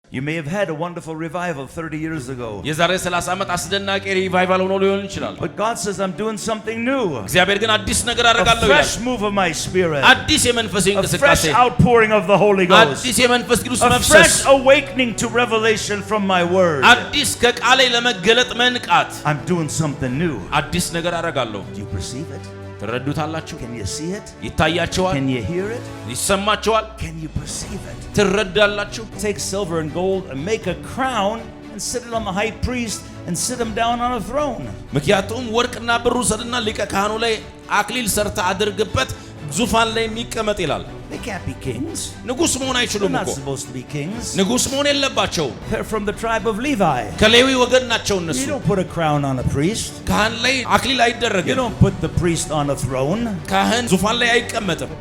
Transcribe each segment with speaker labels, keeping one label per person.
Speaker 1: You may have had a wonderful revival 30 years ago.
Speaker 2: የዛሬ 30 ዓመት አስደናቂ ሪቫይቫል ሆኖ ሊሆን ይችላል።
Speaker 1: But God says I'm doing something new.
Speaker 2: እግዚአብሔር ግን አዲስ ነገር አደርጋለሁ
Speaker 1: ይላል. A
Speaker 2: fresh
Speaker 1: move of my spirit.
Speaker 2: አዲስ የመንፈስ እንቅስቃሴ።
Speaker 1: A fresh outpouring of the Holy Ghost.
Speaker 2: አዲስ የመንፈስ ቅዱስ መፍሰስ።
Speaker 1: A fresh awakening to revelation from my word.
Speaker 2: አዲስ ከቃሌ ለመገለጥ መንቃት።
Speaker 1: I'm doing something new.
Speaker 2: አዲስ ነገር አደርጋለሁ።
Speaker 1: Do you perceive it?
Speaker 2: ትረዱታላችሁ?
Speaker 1: Can you see it?
Speaker 2: ይታያችኋል?
Speaker 1: Can you hear it?
Speaker 2: ይሰማችኋል?
Speaker 1: Can you perceive it?
Speaker 2: ትረዳላችሁ?
Speaker 1: Take silver and gold and make a crown and sit it on the high priest and sit him down on a throne.
Speaker 2: ምክንያቱም ወርቅና ብር ውሰድና ሊቀ ካህኑ ላይ አክሊል ሰርታ አድርግበት ዙፋን ላይ የሚቀመጥ ይላል።
Speaker 1: They can't be kings.
Speaker 2: ንጉስ መሆን አይችሉም
Speaker 1: They're not
Speaker 2: እኮ።
Speaker 1: supposed to be kings.
Speaker 2: ንጉስ መሆን የለባቸውም።
Speaker 1: They're from the tribe of Levi.
Speaker 2: ከሌዊ ወገን ናቸው እነሱ።
Speaker 1: You don't put a crown on a priest.
Speaker 2: ካህን ላይ አክሊል
Speaker 1: You
Speaker 2: አይደረግም።
Speaker 1: don't put the priest on a throne.
Speaker 2: ካህን ዙፋን ላይ አይቀመጥም።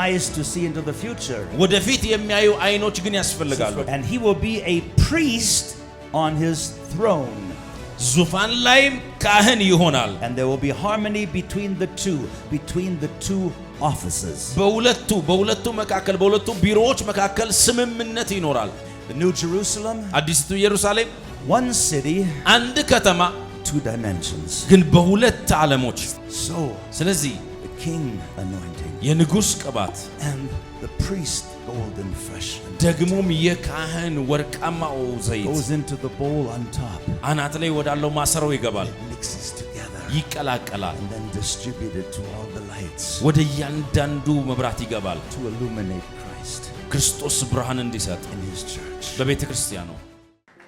Speaker 1: Eyes to see into the future.
Speaker 2: ወደፊት የሚያዩ አይኖች ግን ያስፈልጋሉ።
Speaker 1: And he will be a priest on his throne.
Speaker 2: ዙፋን ላይም ካህን ይሆናል።
Speaker 1: And there will be harmony between the two offices.
Speaker 2: በሁለቱ መካከል በሁለቱ ቢሮዎች መካከል ስምምነት ይኖራል።
Speaker 1: The New Jerusalem,
Speaker 2: አዲስቱ ኢየሩሳሌም
Speaker 1: one city,
Speaker 2: አንድ ከተማ
Speaker 1: two dimensions.
Speaker 2: ግን በሁለት ዓለሞች።
Speaker 1: So,
Speaker 2: ስለዚህ
Speaker 1: the king anointing
Speaker 2: የንጉስ ቅባት
Speaker 1: and the priest golden fresh
Speaker 2: ደግሞም የካህን ወርቃማው ዘይት
Speaker 1: goes into the bowl on top.
Speaker 2: አናት ላይ ወዳለው ማሰሮ ይገባል፣
Speaker 1: It mixes together
Speaker 2: ይቀላቀላል፣
Speaker 1: and then distributed to all the lights
Speaker 2: ወደ እያንዳንዱ መብራት ይገባል፣
Speaker 1: to illuminate Christ
Speaker 2: ክርስቶስ ብርሃን እንዲሰጥ
Speaker 1: in his church.
Speaker 2: በቤተ ክርስቲያኑ።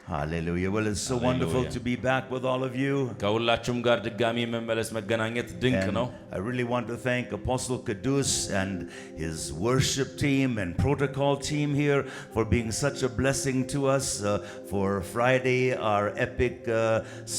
Speaker 1: Hallelujah. Well, it's so wonderful
Speaker 2: Hallelujah.
Speaker 1: to be back with all of you.
Speaker 2: ከሁላችሁም ጋር ድጋሚ መመለስ መገናኘት ድንቅ
Speaker 1: And
Speaker 2: ነው።
Speaker 1: I really want to thank Apostle Kadus and his worship team and protocol team here for being such a blessing to us for Friday, our epic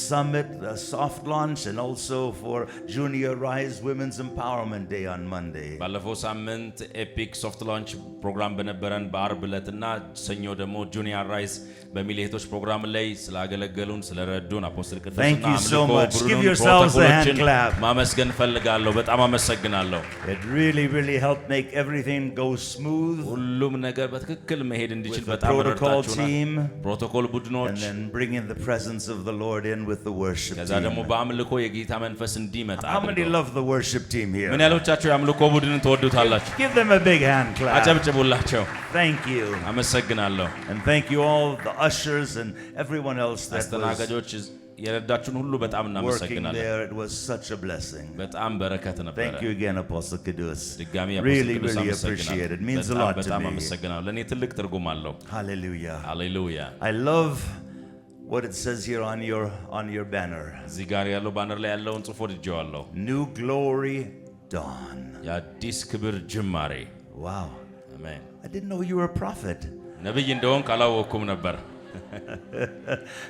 Speaker 1: summit, soft launch, and also for Junior Rise Women's Empowerment Day on Monday.
Speaker 2: ባለፈው ሳምንት ኤፒክ ሶፍት ላንች ፕሮግራም በነበረን በአርብ ዕለትና ሰኞ ደግሞ ጁኒየር ራይዝ በሚል እህቶች ፕሮግራም ላይ ስላገለገሉን ስለረዱን አፖስትል ቅዱስና
Speaker 1: Thank you so much.
Speaker 2: ቡድኑን
Speaker 1: Give yourselves a hand clap.
Speaker 2: ማመስገን ፈልጋለሁ። በጣም አመሰግናለሁ።
Speaker 1: It really helped make everything go smooth.
Speaker 2: ሁሉም ነገር በትክክል መሄድ እንዲችል
Speaker 1: With the
Speaker 2: በጣም
Speaker 1: protocol
Speaker 2: ረድታችሁናል።
Speaker 1: team.
Speaker 2: ፕሮቶኮል ቡድኖች
Speaker 1: And then bringing the presence of the Lord in with the worship
Speaker 2: ከዛ ደግሞ
Speaker 1: team.
Speaker 2: በአምልኮ የጌታ መንፈስ እንዲመጣ
Speaker 1: How many
Speaker 2: አድርገው።
Speaker 1: love the worship team here?
Speaker 2: ምን ያህሎቻችሁ የአምልኮ ቡድንን ትወዱታላችሁ?
Speaker 1: Give them a big hand clap.
Speaker 2: አጨብጭቡላቸው።
Speaker 1: Thank you.
Speaker 2: አመሰግናለሁ።
Speaker 1: And thank you all the ushers and everyone else that was
Speaker 2: አስተናጋጆች የረዳችሁን ሁሉ በጣም
Speaker 1: working
Speaker 2: እናመሰግናለን።
Speaker 1: there. It was such a blessing.
Speaker 2: በጣም በረከት ነበረ።
Speaker 1: Thank you again, Apostle Kadus.
Speaker 2: ድጋሚ
Speaker 1: Really
Speaker 2: አመሰግናለሁ።
Speaker 1: appreciate it. It means a lot to
Speaker 2: በጣም
Speaker 1: me.
Speaker 2: አመሰግናለሁ። ለኔ ትልቅ ትርጉም አለው።
Speaker 1: Hallelujah.
Speaker 2: ሃሌሉያ።
Speaker 1: I love what it says here on your banner.
Speaker 2: እዚህ ጋር ያለው ባነር ላይ ያለውን ጽፎ ወድጄዋለሁ።
Speaker 1: New glory dawn.
Speaker 2: የአዲስ ክብር ጅማሬ።
Speaker 1: Wow.
Speaker 2: አሜን።
Speaker 1: I didn't know you were a prophet.
Speaker 2: ነብይ እንደሆንክ አላወቅኩም ነበር።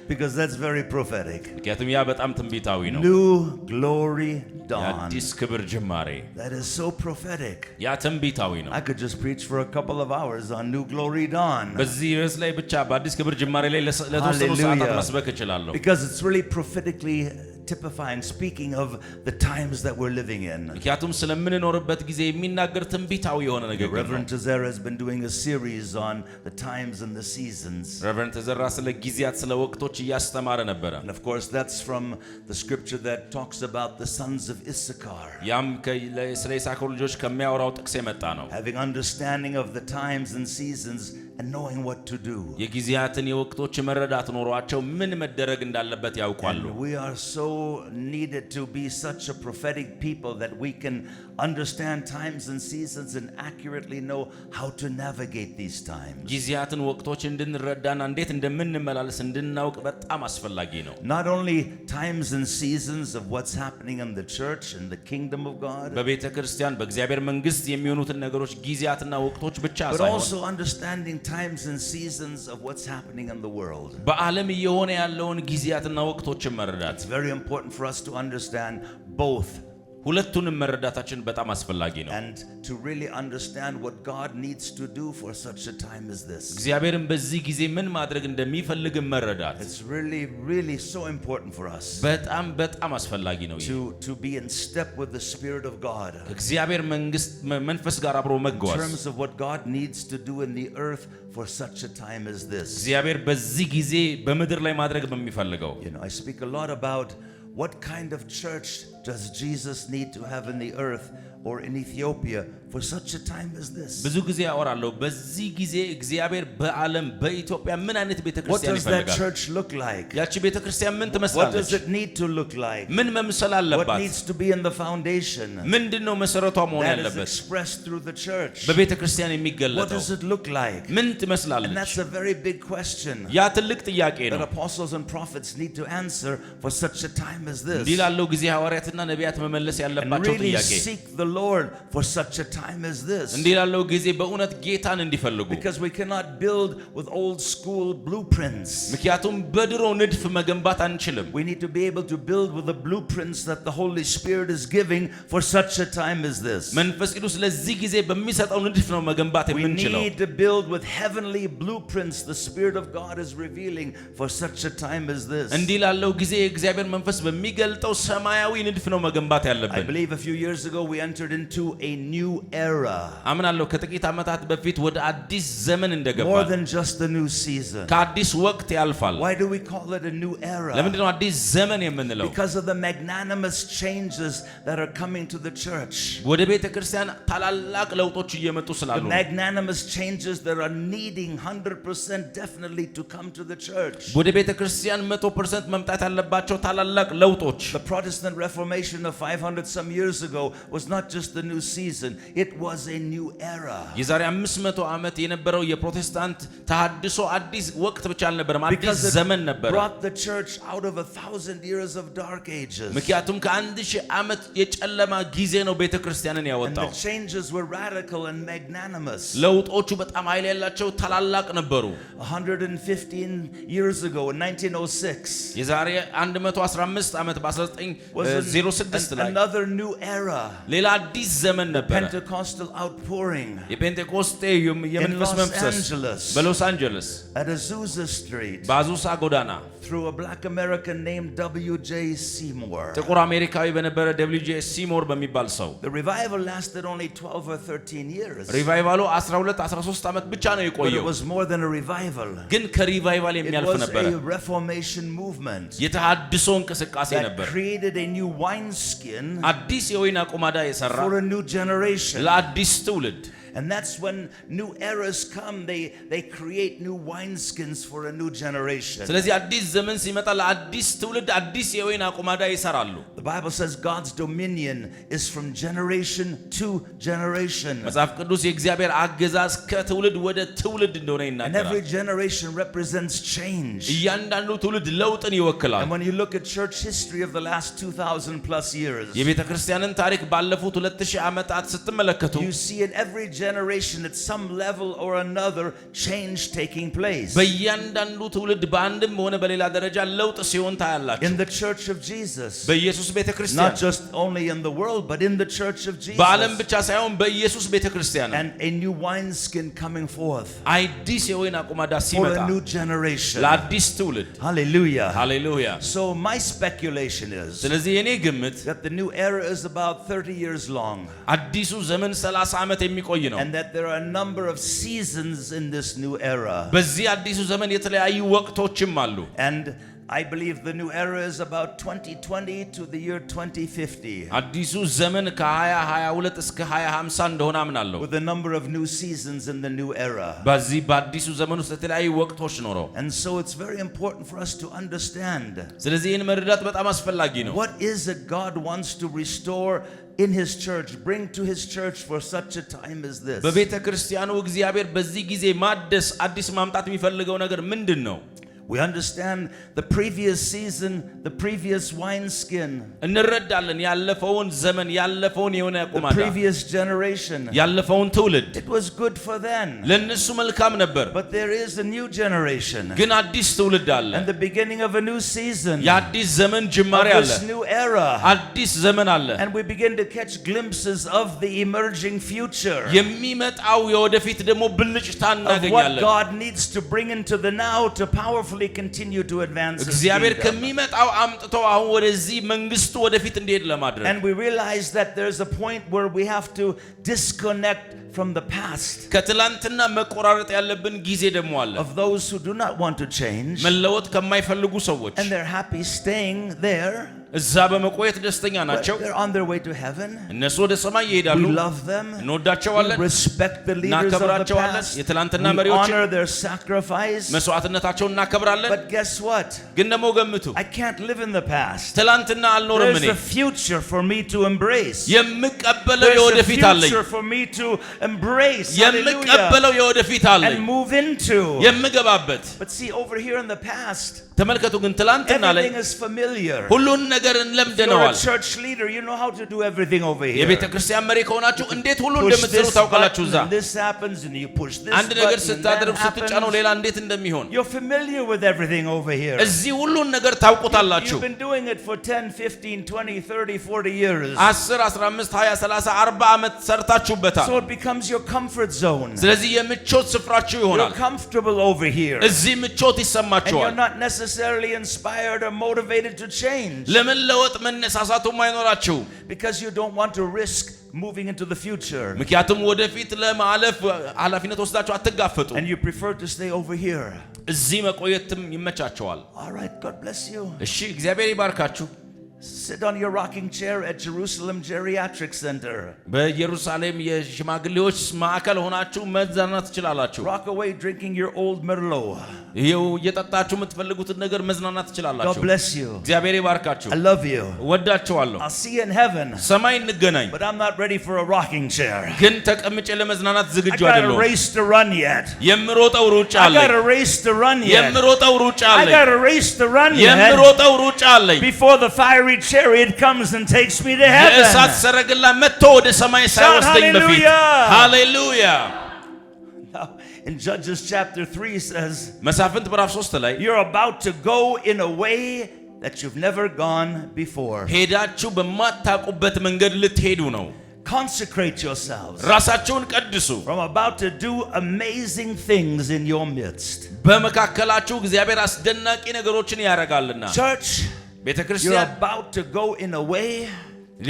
Speaker 1: Because that's very prophetic.
Speaker 2: ምክንያቱም ያ በጣም ትንቢታዊ ነው።
Speaker 1: New glory dawn.
Speaker 2: የአዲስ ክብር ጅማሬ።
Speaker 1: That is so prophetic.
Speaker 2: ያ ትንቢታዊ ነው።
Speaker 1: I could just preach for a couple of hours on new glory dawn.
Speaker 2: በዚህ ርዕስ ላይ ብቻ በአዲስ ክብር ጅማሬ ላይ ለተወሰኑ ሰዓታት መስበክ እችላለሁ።
Speaker 1: Because it's really prophetically typifying, speaking of the times that we're living in.
Speaker 2: ምክንያቱም ስለምንኖርበት ጊዜ የሚናገር ትንቢታዊ የሆነ ነገር ነው።
Speaker 1: Reverend Tezera has been doing a series on the times and the seasons.
Speaker 2: ሬቨረንድ ተዘራ ስለ ጊዜያት ስለ ወቅቶች እያስተማረ ነበረ።
Speaker 1: And of course that's from the scripture that talks about the sons of Issachar.
Speaker 2: ያም ስለ ይሳኮር ልጆች ከሚያወራው ጥቅስ የመጣ ነው።
Speaker 1: Having understanding of the times and seasons and knowing what to do.
Speaker 2: የጊዜያትን የወቅቶች መረዳት ኖሯቸው ምን መደረግ እንዳለበት ያውቃሉ።
Speaker 1: And we are so needed to be such a prophetic people that we can understand times and seasons and accurately know how to navigate these times.
Speaker 2: ጊዜያትን ወቅቶች እንድንረዳና እንዴት እንደምንመላለስ እንድናውቅ በጣም አስፈላጊ ነው።
Speaker 1: Not only times and seasons of what's happening in the church and the kingdom of God,
Speaker 2: በቤተ ክርስቲያን በእግዚአብሔር መንግስት የሚሆኑትን ነገሮች ጊዜያትና ወቅቶች ብቻ
Speaker 1: but
Speaker 2: ሳይሆን
Speaker 1: also understanding times and seasons of what's happening in the world.
Speaker 2: በዓለም እየሆነ ያለውን ጊዜያትና ወቅቶችን መረዳት
Speaker 1: It's very important for us to understand both
Speaker 2: ሁለቱንም መረዳታችን በጣም አስፈላጊ ነው።
Speaker 1: And to really understand what God needs to do for such a time as this.
Speaker 2: እግዚአብሔርን በዚህ ጊዜ ምን ማድረግ እንደሚፈልግ መረዳት
Speaker 1: It's really so important for us.
Speaker 2: በጣም አስፈላጊ ነው።
Speaker 1: To be in step with the Spirit of God.
Speaker 2: እግዚአብሔር መንፈስ ጋር አብሮ መጓዝ.
Speaker 1: In terms of what God needs to do in the earth for such a time as this.
Speaker 2: እግዚአብሔር በዚህ ጊዜ በምድር ላይ ማድረግ በሚፈልገው.
Speaker 1: You know, I speak a lot about what kind of church does Jesus need to have in the earth or in Ethiopia for such a time as this?
Speaker 2: ብዙ ጊዜ አወራለሁ በዚህ ጊዜ እግዚአብሔር በዓለም በኢትዮጵያ ምን አይነት ቤተክርስቲያን ይፈልጋል?
Speaker 1: What does that church look like?
Speaker 2: ያቺ ቤተክርስቲያን ምን ትመስላለች?
Speaker 1: What does it need to look like?
Speaker 2: ምን መምሰል አለባት?
Speaker 1: What needs to be in the foundation?
Speaker 2: ምንድነው መሰረቷ መሆን ያለበት?
Speaker 1: That is expressed through the church.
Speaker 2: በቤተክርስቲያን የሚገለጠው
Speaker 1: What does it look like?
Speaker 2: ምን ትመስላለች?
Speaker 1: And that's a very big question.
Speaker 2: ያ ትልቅ ጥያቄ ነው።
Speaker 1: That apostles and prophets need to answer for such a time as this.
Speaker 2: እንዲህ ላለው ጊዜ ሐዋርያትና ነቢያት መመለስ ያለባቸው
Speaker 1: And really
Speaker 2: ጥያቄ
Speaker 1: seek the Lord for such a time as this.
Speaker 2: እንዲህ ላለው ጊዜ በእውነት ጌታን እንዲፈልጉ
Speaker 1: Because we cannot build with old school blueprints.
Speaker 2: ምክንያቱም በድሮ ንድፍ መገንባት አንችልም።
Speaker 1: We need to be able to build with the blueprints that the Holy Spirit is giving for such a time as this.
Speaker 2: መንፈስ ቅዱስ ለዚህ ጊዜ በሚሰጠው ንድፍ ነው መገንባት የምንችለው።
Speaker 1: We need to build with heavenly blueprints the Spirit of God is revealing for such a time as this.
Speaker 2: እንዲህ ላለው ጊዜ የእግዚአብሔር መንፈስ በሚገልጠው ሰማያዊ ንድፍ ነው መገንባት ያለብን።
Speaker 1: I believe a few years ago we entered into a new era.
Speaker 2: አምናለሁ ከጥቂት ዓመታት በፊት ወደ አዲስ ዘመን እንደገባን።
Speaker 1: More than just a new season.
Speaker 2: ከአዲስ ወቅት ያልፋል።
Speaker 1: Why do we call it a new era?
Speaker 2: ለምንድን ነው አዲስ ዘመን የምንለው?
Speaker 1: Because of the magnanimous changes that are coming to the church.
Speaker 2: ወደ ቤተ ክርስቲያን ታላላቅ ለውጦች እየመጡ ስላሉ
Speaker 1: The magnanimous changes that are needing 100% definitely to come to the church.
Speaker 2: ወደ ቤተ ክርስቲያን 100% መምጣት ያለባቸው ታላላቅ ለውጦች።
Speaker 1: The Protestant Reformation of 500 some years ago was not just a new season, it was a new era.
Speaker 2: የዛሬ 500 ዓመት የነበረው የፕሮቴስታንት ተሐድሶ አዲስ ወቅት ብቻ አልነበረም፣ አዲስ ዘመን ነበር።
Speaker 1: Brought the church out of 1,000 years of dark ages.
Speaker 2: ምክንያቱም ከ1000 ዓመት የጨለማ ጊዜ ነው ቤተ ክርስቲያንን ያወጣው።
Speaker 1: And the changes were radical and magnanimous.
Speaker 2: ለውጦቹ በጣም ኃይል ያላቸው ታላላቅ ነበሩ።
Speaker 1: 115 years ago in 1906
Speaker 2: የዛሬ 115 ዓመት በ1906 ላይ
Speaker 1: another new era.
Speaker 2: ሌላ አዲስ ዘመን ነበር።
Speaker 1: Pentecostal outpouring.
Speaker 2: የፔንቴኮስቴ የመንፈስ መፍሰስ በሎስ አንጀለስ
Speaker 1: at Azusa Street
Speaker 2: በአዙሳ ጎዳና
Speaker 1: through a black American named W.J. Seymour.
Speaker 2: ጥቁር አሜሪካዊ በነበረ W.J. Seymour በሚባል ሰው
Speaker 1: The revival lasted only 12 or 13 years.
Speaker 2: ሪቫይቫሉ 12-13 ዓመት ብቻ ነው
Speaker 1: But
Speaker 2: የቆየው።
Speaker 1: it was more than a revival.
Speaker 2: ግን ከሪቫይቫል
Speaker 1: It
Speaker 2: የሚያልፍ
Speaker 1: was
Speaker 2: ነበር።
Speaker 1: a reformation movement
Speaker 2: የተሐድሶ እንቅስቃሴ
Speaker 1: that
Speaker 2: ነበር።
Speaker 1: created a new wineskin
Speaker 2: አዲስ የወይን አቁማዳ የሰራ
Speaker 1: for a new generation.
Speaker 2: ለአዲስ ትውልድ።
Speaker 1: And that's when new eras come, they create new wineskins for a new generation.
Speaker 2: ስለዚህ አዲስ ዘመን ሲመጣ ለአዲስ ትውልድ አዲስ የወይን አቁማዳ ይሰራሉ።
Speaker 1: The Bible says God's dominion is from generation to generation.
Speaker 2: መጽሐፍ ቅዱስ የእግዚአብሔር አገዛዝ ከትውልድ ወደ ትውልድ እንደሆነ
Speaker 1: And
Speaker 2: ይናገራል።
Speaker 1: every generation represents change.
Speaker 2: እያንዳንዱ ትውልድ ለውጥን ይወክላል።
Speaker 1: And when you look at church history of the last 2,000 plus years,
Speaker 2: የቤተ ክርስቲያንን ታሪክ ባለፉት 2000 ዓመታት ስትመለከቱ
Speaker 1: you see in every generation at some level or another change taking place.
Speaker 2: በእያንዳንዱ ትውልድ በአንድም ሆነ በሌላ ደረጃ ለውጥ ሲሆን ታያላችሁ።
Speaker 1: In the church of Jesus,
Speaker 2: በኢየሱስ ቤተ
Speaker 1: not
Speaker 2: ክርስቲያን
Speaker 1: just only in the world, but in the church of
Speaker 2: በዓለም
Speaker 1: Jesus,
Speaker 2: ብቻ ሳይሆን በኢየሱስ ቤተ ክርስቲያን
Speaker 1: and a new wineskin coming forth
Speaker 2: አዲስ የወይን አቁማዳ
Speaker 1: for
Speaker 2: ሲመጣ
Speaker 1: a new generation.
Speaker 2: ለአዲስ ትውልድ።
Speaker 1: Hallelujah.
Speaker 2: ሃሌሉያ።
Speaker 1: So my speculation is
Speaker 2: ስለዚህ የኔ ግምት
Speaker 1: that the new era is about 30 years long,
Speaker 2: አዲሱ ዘመን 30 ዓመት የሚቆይ ነው።
Speaker 1: and that there are a number of seasons in this new era.
Speaker 2: በዚህ አዲሱ ዘመን የተለያዩ ወቅቶችም አሉ።
Speaker 1: And I believe the new era is about 2020 to the year 2050.
Speaker 2: አዲሱ ዘመን ከ2022 እስከ 2050 እንደሆነ አምናለሁ።
Speaker 1: With a number of new seasons in the new era.
Speaker 2: በዚህ በአዲሱ ዘመን ውስጥ የተለያዩ ወቅቶች ኖረው
Speaker 1: And so it's very important for us to understand
Speaker 2: ስለዚህ ይህን መረዳት በጣም አስፈላጊ ነው።
Speaker 1: what is it God wants to restore in his church, bring to his church for such a time as this.
Speaker 2: በቤተ ክርስቲያኑ እግዚአብሔር በዚህ ጊዜ ማደስ አዲስ ማምጣት የሚፈልገው ነገር ምንድን ነው?
Speaker 1: We understand the previous season, the previous wineskin,
Speaker 2: እንረዳለን ያለፈውን ዘመን ያለፈውን የሆነ
Speaker 1: the
Speaker 2: ቁማዳ
Speaker 1: previous generation.
Speaker 2: ያለፈውን ትውልድ
Speaker 1: It was good for them.
Speaker 2: ለነሱ መልካም ነበር
Speaker 1: But there is a new generation
Speaker 2: ግን አዲስ ትውልድ አለ
Speaker 1: and the beginning of a new season,
Speaker 2: የአዲስ ዘመን ጅማሬ
Speaker 1: of
Speaker 2: አለ
Speaker 1: this new era.
Speaker 2: አዲስ ዘመን አለ
Speaker 1: And we begin to catch glimpses of the emerging future,
Speaker 2: የሚመጣው የወደፊት ደግሞ ብልጭታ
Speaker 1: of what
Speaker 2: እናገኛለን
Speaker 1: God needs to bring into the now to powerfully continue to advance His
Speaker 2: እግዚአብሔር
Speaker 1: kingdom.
Speaker 2: ከሚመጣው አምጥቶ አሁን ወደዚህ መንግስቱ ወደፊት እንዲሄድ ለማድረግ
Speaker 1: And we realize that there's a point where we have to disconnect from the past,
Speaker 2: ከትላንትና መቆራረጥ ያለብን ጊዜ ደግሞ አለ
Speaker 1: of those who do not want to change
Speaker 2: መለወጥ ከማይፈልጉ ሰዎች
Speaker 1: and they're happy staying there.
Speaker 2: እዛ በመቆየት ደስተኛ ናቸው
Speaker 1: They're on their way to heaven.
Speaker 2: እነሱ ወደ ሰማይ ይሄዳሉ
Speaker 1: We love them.
Speaker 2: እንወዳቸዋለን
Speaker 1: We respect the leaders of the
Speaker 2: እናከብራቸዋለን
Speaker 1: past.
Speaker 2: የትላንትና
Speaker 1: We
Speaker 2: መሪዎችን
Speaker 1: honor their sacrifice.
Speaker 2: መስዋዕትነታቸውን እናከብራለን
Speaker 1: But guess what?
Speaker 2: ግን ደግሞ ገምቱ
Speaker 1: I can't live in the past.
Speaker 2: ትላንትና አልኖርም
Speaker 1: There's
Speaker 2: እኔ
Speaker 1: a future for me to embrace.
Speaker 2: የምቀበለው
Speaker 1: There's a
Speaker 2: የወደፊት አለኝ
Speaker 1: future for me to embrace. Hallelujah.
Speaker 2: የምቀበለው የወደፊት አለኝ
Speaker 1: And move into.
Speaker 2: የምገባበት
Speaker 1: But see, over here in the past,
Speaker 2: ተመልከቱ ግን ትላንትና ላይ
Speaker 1: everything is familiar.
Speaker 2: ሁሉን ነገር
Speaker 1: You're
Speaker 2: እንለምደነዋል
Speaker 1: a church leader, you know how to do everything over here.
Speaker 2: የቤተ ክርስቲያን መሪ ከሆናችሁ እንዴት ሁሉ
Speaker 1: Push
Speaker 2: እንደምትሰሩ
Speaker 1: this
Speaker 2: ታውቃላችሁ
Speaker 1: button
Speaker 2: እዛ
Speaker 1: and this happens and you push this
Speaker 2: አንድ ነገር
Speaker 1: button and that
Speaker 2: ስታደርጉ ስትጫነው
Speaker 1: happens.
Speaker 2: ሌላ እንዴት እንደሚሆን
Speaker 1: You're familiar with everything over here.
Speaker 2: እዚህ ሁሉን ነገር ታውቁታላችሁ
Speaker 1: You've been doing it for 10, 15, 20, 30, 40 years.
Speaker 2: 10 15 20 30 40 ዓመት ሰርታችሁበታል
Speaker 1: So it becomes your comfort zone.
Speaker 2: ስለዚህ የምቾት ስፍራችሁ ይሆናል
Speaker 1: You're comfortable over here.
Speaker 2: እዚህ ምቾት
Speaker 1: And
Speaker 2: ይሰማችኋል
Speaker 1: you're not necessarily inspired or motivated to change
Speaker 2: ለመለወጥ መነሳሳቱም አይኖራችሁ
Speaker 1: because you don't want to risk moving into the future.
Speaker 2: ምክንያቱም ወደፊት ለማለፍ ኃላፊነት ወስዳችሁ አትጋፈጡ
Speaker 1: And you prefer to stay over here.
Speaker 2: እዚህ መቆየትም ይመቻቸዋል
Speaker 1: All right, God bless you.
Speaker 2: እሺ እግዚአብሔር ይባርካችሁ
Speaker 1: Sit on your rocking chair at Jerusalem Geriatric Center.
Speaker 2: በኢየሩሳሌም የሽማግሌዎች ማዕከል ሆናችሁ መዝናናት ትችላላችሁ
Speaker 1: Rock away drinking your old Merlot.
Speaker 2: ይሄው እየጠጣችሁ የምትፈልጉትን ነገር መዝናናት
Speaker 1: God
Speaker 2: ትችላላችሁ
Speaker 1: bless you.
Speaker 2: እግዚአብሔር ይባርካችሁ
Speaker 1: I love you.
Speaker 2: ወዳችኋለሁ
Speaker 1: I'll see you in heaven.
Speaker 2: ሰማይ እንገናኝ
Speaker 1: But I'm not ready for a rocking chair.
Speaker 2: ግን ተቀምጬ ለመዝናናት
Speaker 1: I
Speaker 2: ዝግጁ
Speaker 1: got a
Speaker 2: አይደለሁም
Speaker 1: race to run yet.
Speaker 2: የምሮጠው ሩጫ
Speaker 1: I
Speaker 2: አለኝ
Speaker 1: got a race to run yet.
Speaker 2: የምሮጠው ሩጫ
Speaker 1: I
Speaker 2: አለኝ
Speaker 1: got a race to run yet.
Speaker 2: የምሮጠው ሩጫ አለኝ
Speaker 1: Before the fiery chariot comes and takes me to
Speaker 2: የእሳት
Speaker 1: heaven.
Speaker 2: ሰረገላ መጥቶ ወደ ሰማይ ሳይወስደኝ በፊት
Speaker 1: hallelujah.
Speaker 2: ሃሌሉያ
Speaker 1: Now, in Judges chapter 3 says,
Speaker 2: መሳፍንት ምዕራፍ 3 ላይ
Speaker 1: you're about to go in a way that you've never gone before.
Speaker 2: ሄዳችሁ በማታውቁበት መንገድ ልትሄዱ ነው
Speaker 1: Consecrate yourselves.
Speaker 2: ራሳችሁን ቀድሱ
Speaker 1: I'm about to do amazing things in your midst.
Speaker 2: በመካከላችሁ እግዚአብሔር አስደናቂ ነገሮችን ያደርጋልና
Speaker 1: Church, you're
Speaker 2: ቤተክርስቲያን
Speaker 1: about to go in a way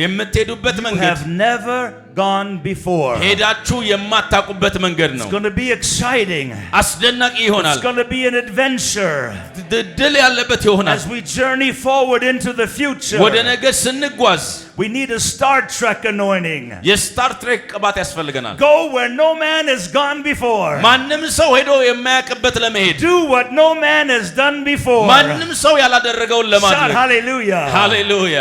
Speaker 2: የምትሄዱበት
Speaker 1: you
Speaker 2: መንገድ
Speaker 1: have never gone before.
Speaker 2: ሄዳችሁ የማታውቁበት መንገድ ነው
Speaker 1: It's going to be exciting.
Speaker 2: አስደናቂ ይሆናል
Speaker 1: It's going to be an adventure
Speaker 2: ድል ያለበት ይሆናል
Speaker 1: as we journey forward into the future.
Speaker 2: ወደ ነገ ስንጓዝ
Speaker 1: We need a Star Trek anointing.
Speaker 2: የስታር ትሬክ ቅባት ያስፈልገናል
Speaker 1: Go where no man has gone before.
Speaker 2: ማንም ሰው ሄዶ የማያውቅበት ለመሄድ
Speaker 1: Do what no man has done before.
Speaker 2: ማንም ሰው ያላደረገውን
Speaker 1: Shout
Speaker 2: ለማድረግ
Speaker 1: hallelujah.
Speaker 2: ሃሌሉያ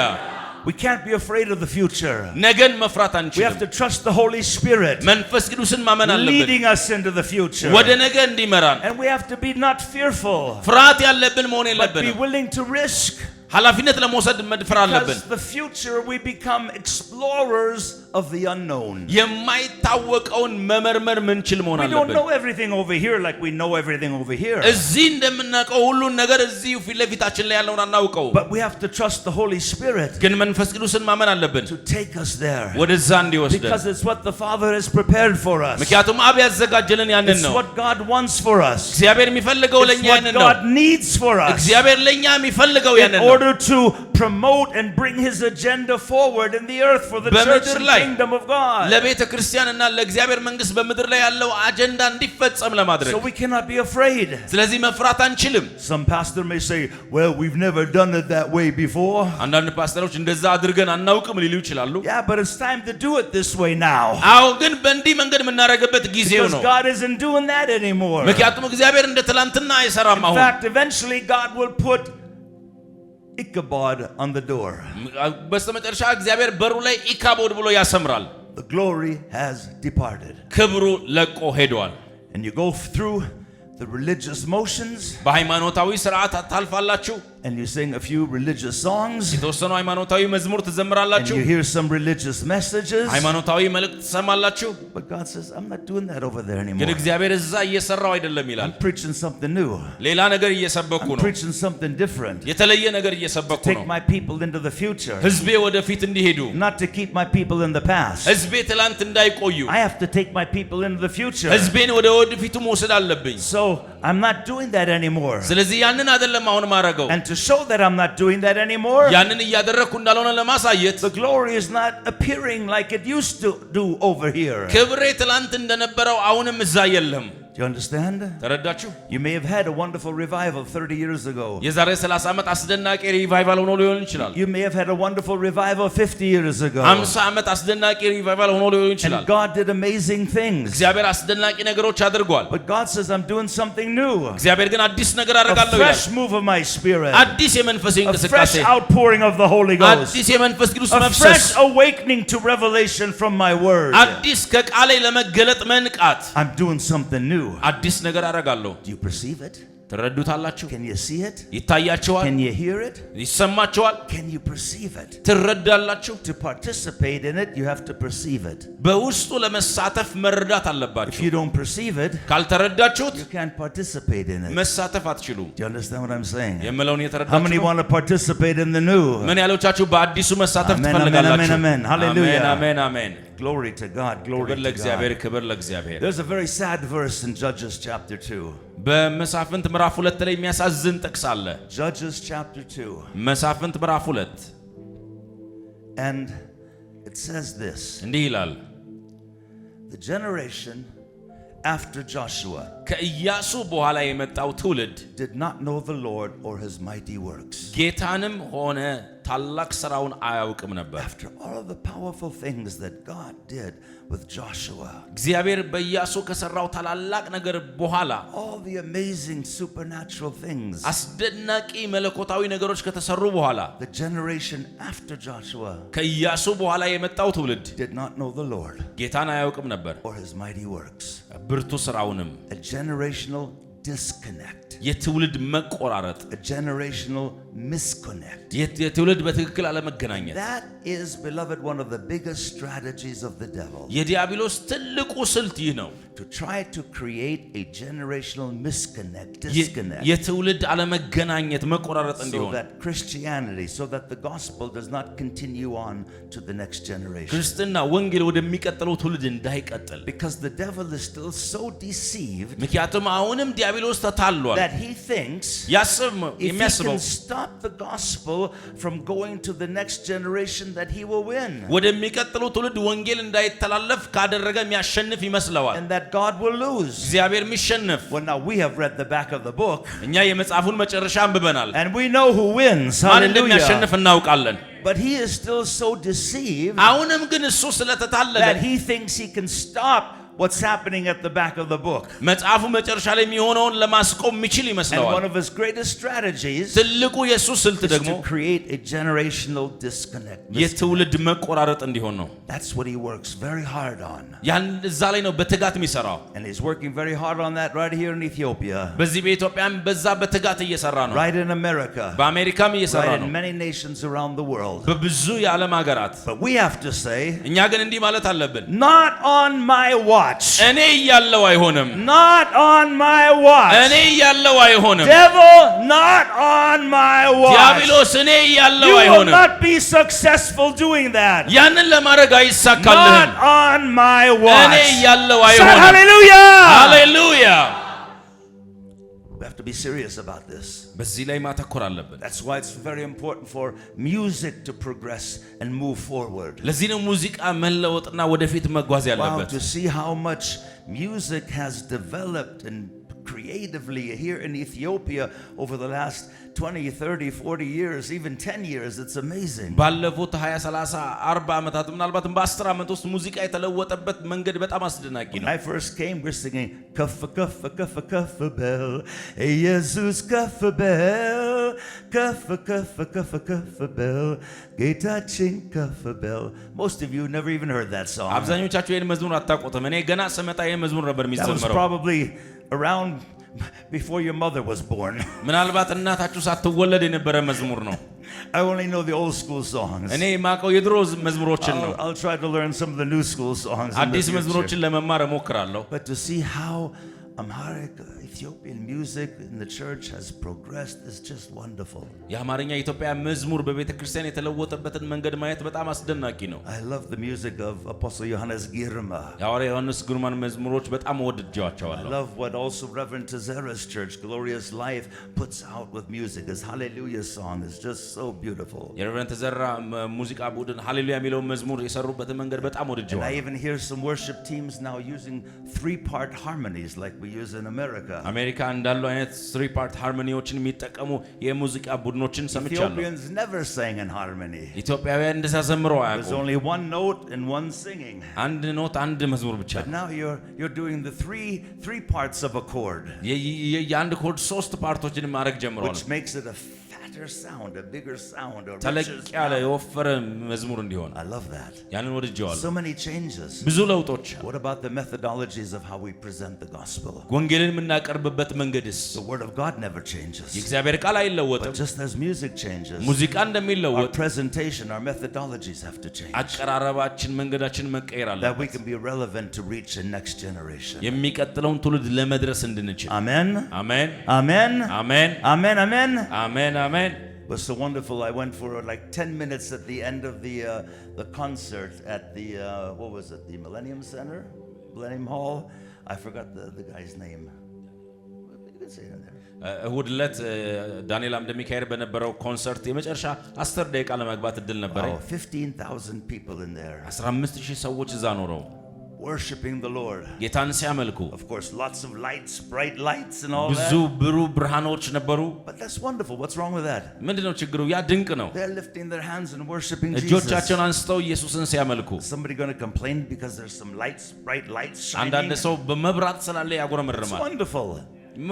Speaker 1: We can't be afraid of the future.
Speaker 2: ነገን መፍራት
Speaker 1: We have
Speaker 2: አንችልም
Speaker 1: to trust the Holy Spirit
Speaker 2: መንፈስ ቅዱስን ማመን አለብን
Speaker 1: leading us into the future.
Speaker 2: ወደ ነገ እንዲመራን
Speaker 1: And we have to be not fearful,
Speaker 2: ፍርሃት ያለብን መሆን
Speaker 1: but be
Speaker 2: የለብንም
Speaker 1: willing to risk.
Speaker 2: ኃላፊነት ለመውሰድ መድፈር አለብን
Speaker 1: Because the future we become explorers of the unknown.
Speaker 2: የማይታወቀውን መመርመር ምንችል መሆን
Speaker 1: We don't
Speaker 2: አለብን
Speaker 1: know everything over here like we know everything over here.
Speaker 2: እዚህ እንደምናውቀው ሁሉን ነገር እዚህ ፊት ለፊታችን ላይ ያለውን አናውቀው
Speaker 1: But we have to trust the Holy Spirit
Speaker 2: ግን መንፈስ ቅዱስን ማመን አለብን
Speaker 1: to take us there.
Speaker 2: ወደዛ እንዲወስደን
Speaker 1: Because it's what the Father has prepared for us.
Speaker 2: ምክንያቱም አብ ያዘጋጀልን ያንን
Speaker 1: It's
Speaker 2: ነው
Speaker 1: what God wants for us.
Speaker 2: እግዚአብሔር የሚፈልገው
Speaker 1: It's
Speaker 2: ለኛ
Speaker 1: what
Speaker 2: ያንን ነው
Speaker 1: God needs for us.
Speaker 2: እግዚአብሔር ለኛ የሚፈልገው
Speaker 1: In
Speaker 2: ያንን ነው
Speaker 1: order to promote and bring His agenda forward in the earth for the church
Speaker 2: በምድር
Speaker 1: and
Speaker 2: ላይ
Speaker 1: kingdom of God.
Speaker 2: ለቤተ ክርስቲያንና ለእግዚአብሔር መንግስት በምድር ላይ ያለው አጀንዳ እንዲፈጸም ለማድረግ
Speaker 1: So we cannot be afraid.
Speaker 2: ስለዚህ መፍራት አንችልም
Speaker 1: Some pastor may say, well, we've never done it that way before.
Speaker 2: አንዳንድ ፓስተሮች እንደዛ አድርገን አናውቅም ሊሉ ይችላሉ
Speaker 1: Yeah, but it's time to do it this way now.
Speaker 2: አዎ ግን በእንዲህ መንገድ የምናደርግበት ጊዜው
Speaker 1: Because
Speaker 2: ነው
Speaker 1: God isn't doing that anymore.
Speaker 2: ምክንያቱም እግዚአብሔር እንደ ትላንትና አይሰራም
Speaker 1: In
Speaker 2: አሁን
Speaker 1: fact, eventually God will put Ichabod on the door.
Speaker 2: በስተመጨረሻ እግዚአብሔር በሩ ላይ ኢካቦድ ብሎ ያሰምራል
Speaker 1: The glory has departed.
Speaker 2: ክብሩ ለቆ ሄዷል
Speaker 1: And you go through the religious motions,
Speaker 2: በሃይማኖታዊ ስርዓት ታልፋላችሁ
Speaker 1: and you sing a few religious songs,
Speaker 2: የተወሰኑ ሃይማኖታዊ መዝሙር
Speaker 1: and
Speaker 2: ትዘምራላችሁ
Speaker 1: you hear some religious messages.
Speaker 2: ሃይማኖታዊ መልእክት ትሰማላችሁ
Speaker 1: But God says, I'm not doing that over there
Speaker 2: ግን
Speaker 1: anymore.
Speaker 2: እግዚአብሔር እዛ እየሰራው አይደለም ይላል
Speaker 1: I'm preaching something new.
Speaker 2: ሌላ ነገር እየሰበኩ
Speaker 1: I'm
Speaker 2: ነው
Speaker 1: preaching something different.
Speaker 2: የተለየ ነገር እየሰበኩ
Speaker 1: Take
Speaker 2: ነው
Speaker 1: my people into the future,
Speaker 2: ህዝቤ ወደፊት እንዲሄዱ
Speaker 1: not to keep my people in the past.
Speaker 2: ህዝቤ ትላንት እንዳይቆዩ
Speaker 1: I have to take my people into the future.
Speaker 2: ህዝቤን ወደ ወደፊቱ መውሰድ አለብኝ
Speaker 1: So I'm not doing that anymore.
Speaker 2: ስለዚህ ያንን አይደለም አሁን ማረገው
Speaker 1: And to show that I'm not doing that anymore,
Speaker 2: ያንን እያደረኩ እንዳልሆነ ለማሳየት
Speaker 1: the glory is not appearing like it used to do over here.
Speaker 2: ክብሬ ትላንት እንደነበረው አሁንም እዛ የለም
Speaker 1: Do you understand?
Speaker 2: ተረዳችሁ
Speaker 1: You may have had a wonderful revival 30 years ago.
Speaker 2: የዛሬ 30 ዓመት አስደናቂ ሪቫይቫል ሆኖ ሊሆን ይችላል
Speaker 1: You may have had a wonderful revival 50 years ago.
Speaker 2: 50 ዓመት አስደናቂ ሪቫይቫል ሆኖ ሊሆን ይችላል
Speaker 1: And God did amazing things.
Speaker 2: እግዚአብሔር አስደናቂ ነገሮች አድርጓል
Speaker 1: But God says, I'm doing something new.
Speaker 2: እግዚአብሔር ግን አዲስ ነገር
Speaker 1: A
Speaker 2: አደርጋለሁ ይላል
Speaker 1: fresh move of my spirit.
Speaker 2: አዲስ የመንፈስ
Speaker 1: A fresh
Speaker 2: እንቅስቃሴ
Speaker 1: outpouring of the Holy Ghost.
Speaker 2: አዲስ የመንፈስ ቅዱስ
Speaker 1: A
Speaker 2: መፍሰስ
Speaker 1: fresh awakening to revelation from my word.
Speaker 2: አዲስ ከቃሌ ለመገለጥ መንቃት
Speaker 1: I'm doing something new.
Speaker 2: አዲስ ነገር አደርጋለሁ
Speaker 1: Do you perceive it?
Speaker 2: ትረዱታላችሁ
Speaker 1: Can you see it?
Speaker 2: ይታያችኋል
Speaker 1: Can you hear it?
Speaker 2: ይሰማችኋል
Speaker 1: Can you perceive it?
Speaker 2: ትረዳላችሁ
Speaker 1: To participate in it, you have to perceive it.
Speaker 2: በውስጡ ለመሳተፍ መረዳት
Speaker 1: If
Speaker 2: አለባችሁ
Speaker 1: you don't perceive it,
Speaker 2: ካልተረዳችሁት
Speaker 1: you can't participate in it.
Speaker 2: መሳተፍ አትችሉም
Speaker 1: Do you understand what I'm saying?
Speaker 2: የምለውን
Speaker 1: How many
Speaker 2: የተረዳችሁ
Speaker 1: want to participate in the new?
Speaker 2: ምን ያሎቻችሁ በአዲሱ መሳተፍ
Speaker 1: Amen,
Speaker 2: ትፈልጋላችሁ
Speaker 1: amen, amen, amen. Hallelujah.
Speaker 2: አሜን አሜን
Speaker 1: Glory to God. Glory
Speaker 2: ክብር
Speaker 1: to
Speaker 2: ለእግዚአብሔር
Speaker 1: God.
Speaker 2: ክብር ለእግዚአብሔር
Speaker 1: There's a very sad verse in Judges chapter 2.
Speaker 2: በመሳፍንት ምዕራፍ 2 ላይ የሚያሳዝን ጥቅስ አለ
Speaker 1: Judges chapter 2.
Speaker 2: መሳፍንት ምዕራፍ 2
Speaker 1: And it says this.
Speaker 2: እንዲህ ይላል
Speaker 1: The generation after Joshua
Speaker 2: ከኢያሱ በኋላ የመጣው ትውልድ
Speaker 1: did not know the Lord or his mighty works.
Speaker 2: ጌታንም ሆነ ታላቅ ሥራውን አያውቅም ነበር
Speaker 1: After all of the powerful things that God did with Joshua,
Speaker 2: እግዚአብሔር በኢያሱ ከሰራው ታላላቅ ነገር በኋላ
Speaker 1: all the amazing supernatural things,
Speaker 2: አስደናቂ መለኮታዊ ነገሮች ከተሰሩ በኋላ
Speaker 1: the generation after Joshua
Speaker 2: ከኢያሱ በኋላ የመጣው ትውልድ
Speaker 1: did not know the Lord
Speaker 2: ጌታን አያውቅም ነበር
Speaker 1: or his mighty works.
Speaker 2: ብርቱ ሥራውንም
Speaker 1: A generational disconnect.
Speaker 2: የትውልድ መቆራረጥ
Speaker 1: A generational misconnect.
Speaker 2: የትውልድ በትክክል አለመገናኘት
Speaker 1: That is, beloved, one of the biggest strategies of the devil.
Speaker 2: የዲያብሎስ ትልቁ ስልት ይህ ነው
Speaker 1: To try to create a generational disconnect.
Speaker 2: የትውልድ አለመገናኘት መቆራረጥ
Speaker 1: So
Speaker 2: እንዲሆን
Speaker 1: that Christianity, so that the gospel does not continue on to the next generation.
Speaker 2: ክርስትና ወንጌል ወደሚቀጥለው ትውልድ እንዳይቀጥል
Speaker 1: Because the devil is still so deceived
Speaker 2: ምክንያቱም አሁንም ዲያብሎስ ተታሏል
Speaker 1: that he thinks
Speaker 2: ያስብ
Speaker 1: if he
Speaker 2: የሚያስበው
Speaker 1: can stop the gospel from going to the next generation, that he will win.
Speaker 2: ወደሚቀጥለው ትውልድ ወንጌል እንዳይተላለፍ ካደረገ የሚያሸንፍ ይመስለዋል
Speaker 1: And that God will lose.
Speaker 2: እግዚአብሔር የሚሸነፍ
Speaker 1: Well, now we have read the back of the book
Speaker 2: እኛ የመጽሐፉን መጨረሻ አንብበናል
Speaker 1: and we know who wins.
Speaker 2: ማን
Speaker 1: Hallelujah.
Speaker 2: እንደሚያሸንፍ እናውቃለን
Speaker 1: But he is still so deceived
Speaker 2: አሁንም ግን እሱ ስለተታለለ
Speaker 1: that he thinks he can stop what's happening at the back of the book.
Speaker 2: መጽሐፉ መጨረሻ ላይ የሚሆነውን ለማስቆም የሚችል
Speaker 1: And
Speaker 2: ይመስለዋል
Speaker 1: one of his greatest strategies
Speaker 2: ትልቁ የሱ ስልት
Speaker 1: is
Speaker 2: ደግሞ
Speaker 1: to create a generational disconnect.
Speaker 2: የትውልድ መቆራረጥ እንዲሆን ነው
Speaker 1: That's what he works very hard on.
Speaker 2: ያን እዛ ላይ ነው በትጋት የሚሰራው
Speaker 1: And he's working very hard on that right here in Ethiopia,
Speaker 2: በዚህ በኢትዮጵያም በዛ በትጋት እየሰራ ነው
Speaker 1: right in America,
Speaker 2: በአሜሪካም እየሰራ
Speaker 1: right
Speaker 2: ነው
Speaker 1: in many nations around the world.
Speaker 2: በብዙ የዓለም ሀገራት
Speaker 1: But we have to say,
Speaker 2: እኛ ግን እንዲህ ማለት አለብን
Speaker 1: not on my watch.
Speaker 2: እኔ እያለው አይሆንም
Speaker 1: Not on my watch.
Speaker 2: እኔ እያለው አይሆንም
Speaker 1: Devil, not on my watch.
Speaker 2: ዲያብሎስ እኔ እያለው
Speaker 1: You will
Speaker 2: አይሆንም
Speaker 1: not be successful doing that.
Speaker 2: ያንን ለማድረግ
Speaker 1: Not
Speaker 2: አይሳካልህም
Speaker 1: on my
Speaker 2: እኔ
Speaker 1: watch.
Speaker 2: እያለው
Speaker 1: Say
Speaker 2: አይሆንም
Speaker 1: hallelujah.
Speaker 2: ሃሌሉያ
Speaker 1: We have to be serious about this.
Speaker 2: በዚህ ላይ ማተኮር አለብን
Speaker 1: That's why it's very important for music to progress and move forward.
Speaker 2: ለዚህ ነው ሙዚቃ መለወጥና ወደፊት መጓዝ
Speaker 1: Wow,
Speaker 2: ያለበት
Speaker 1: to see how much music has developed and creatively here in Ethiopia over the last 20, 30, 40 years, even 10 years. It's amazing.
Speaker 2: ባለፉት 20 30 40 ዓመታት ምናልባትም በ10 ዓመት ውስጥ ሙዚቃ የተለወጠበት መንገድ በጣም አስደናቂ
Speaker 1: When
Speaker 2: ነው
Speaker 1: I first came, we're singing Cuff Cuff Bell, Jesus Cuff Bell, Cuff Bell, Getachin Cuff Bell. Most of you never even heard that song.
Speaker 2: አብዛኞቻችሁ ይሄን መዝሙር አታውቁትም እኔ ገና ስመጣ ይሄን መዝሙር ነበር
Speaker 1: That was
Speaker 2: የሚዘመረው
Speaker 1: probably around before your mother was born.
Speaker 2: ምናልባት እናታችሁ ሳትወለድ የነበረ መዝሙር ነው።
Speaker 1: I only know the old school songs.
Speaker 2: እኔ የማውቀው የድሮ መዝሙሮችን ነው።
Speaker 1: I'll try to learn some of the new school songs.
Speaker 2: አዲስ መዝሙሮችን ለመማር እሞክራለሁ።
Speaker 1: But to see how Amharic Ethiopian music in the church has progressed is just wonderful.
Speaker 2: የአማርኛ ኢትዮጵያ መዝሙር በቤተክርስቲያን የተለወጠበትን መንገድ ማየት በጣም አስደናቂ ነው።
Speaker 1: I love the music of Apostle Johannes Girma.
Speaker 2: የሐዋርያው ዮሐንስ ግርማን መዝሙሮች በጣም ወድጄዋቸዋለሁ።
Speaker 1: I love what also Reverend Tazera's church, Glorious Life, puts out with music. His Hallelujah song is just so beautiful.
Speaker 2: የሬቨረንድ ተዘራ ሙዚቃ ቡድን ሃሌሉያ የሚለውን መዝሙር የሰሩበትን መንገድ በጣም ወድጄዋለሁ።
Speaker 1: I even hear some worship teams now using 3-part harmonies like we use in America.
Speaker 2: አሜሪካ እንዳሉ አይነት 3-part ሃርሞኒዎችን የሚጠቀሙ የሙዚቃ ቡድኖችን ሰምቻለሁ።
Speaker 1: Ethiopians never sang in harmony.
Speaker 2: ኢትዮጵያውያን እንደዛ ዘምረው
Speaker 1: There's
Speaker 2: አያውቁም።
Speaker 1: only one note and one singing.
Speaker 2: አንድ ኖት አንድ መዝሙር ብቻ።
Speaker 1: But now you're doing the three parts of a chord,
Speaker 2: የአንድ ኮርድ 3 ፓርቶችን ማድረግ ጀምረዋል።
Speaker 1: which makes it a fatter sound, a bigger sound, a
Speaker 2: ተለቅ
Speaker 1: richer
Speaker 2: ያለ
Speaker 1: sound.
Speaker 2: የወፈረ መዝሙር እንዲሆን
Speaker 1: I love that.
Speaker 2: ያንን ወድጄዋለሁ።
Speaker 1: So many changes.
Speaker 2: ብዙ ለውጦች።
Speaker 1: What about the methodologies of how we present the gospel?
Speaker 2: ወንጌልን የምናቀርብበት መንገድስ?
Speaker 1: The word of God never changes.
Speaker 2: የእግዚአብሔር ቃል አይለወጥም።
Speaker 1: But just as music changes,
Speaker 2: ሙዚቃ
Speaker 1: our
Speaker 2: እንደሚለወጥ
Speaker 1: presentation, our methodologies have to change.
Speaker 2: አቀራረባችን መንገዳችን መቀየር
Speaker 1: That we
Speaker 2: አለበት።
Speaker 1: can be relevant to reach the next generation.
Speaker 2: የሚቀጥለውን ትውልድ ለመድረስ እንድንችል።
Speaker 1: Amen.
Speaker 2: አሜን
Speaker 1: Amen.
Speaker 2: አሜን
Speaker 1: Amen. Amen.
Speaker 2: አሜን አሜን።
Speaker 1: It was so wonderful. I went for like 10 minutes at the end of the concert at the what was it? The Millennium Center, Millennium Hall. I forgot the guy's name. You can say it there.
Speaker 2: እሁድ ዕለት ዳንኤል አምደ ሚካኤል በነበረው ኮንሰርት የመጨረሻ 10 ደቂቃ ለመግባት እድል ነበረ።
Speaker 1: 15,000 people in there.
Speaker 2: 15000 ሰዎች እዛ ኖረው
Speaker 1: worshiping the Lord.
Speaker 2: ጌታን ሲያመልኩ።
Speaker 1: Of course, lots of lights, bright lights and all
Speaker 2: ብዙ
Speaker 1: that.
Speaker 2: ብሩህ ብርሃኖች ነበሩ።
Speaker 1: But that's wonderful. What's wrong with that?
Speaker 2: ምንድነው ችግሩ? ያ ድንቅ ነው።
Speaker 1: They're lifting their hands and worshiping Jesus.
Speaker 2: እጆቻቸውን አንስተው ኢየሱስን ሲያመልኩ።
Speaker 1: Somebody going to complain because there's some lights, bright lights shining?
Speaker 2: አንዳንድ ሰው በመብራት ስላለ
Speaker 1: It's
Speaker 2: ያጉረመርማል።
Speaker 1: wonderful.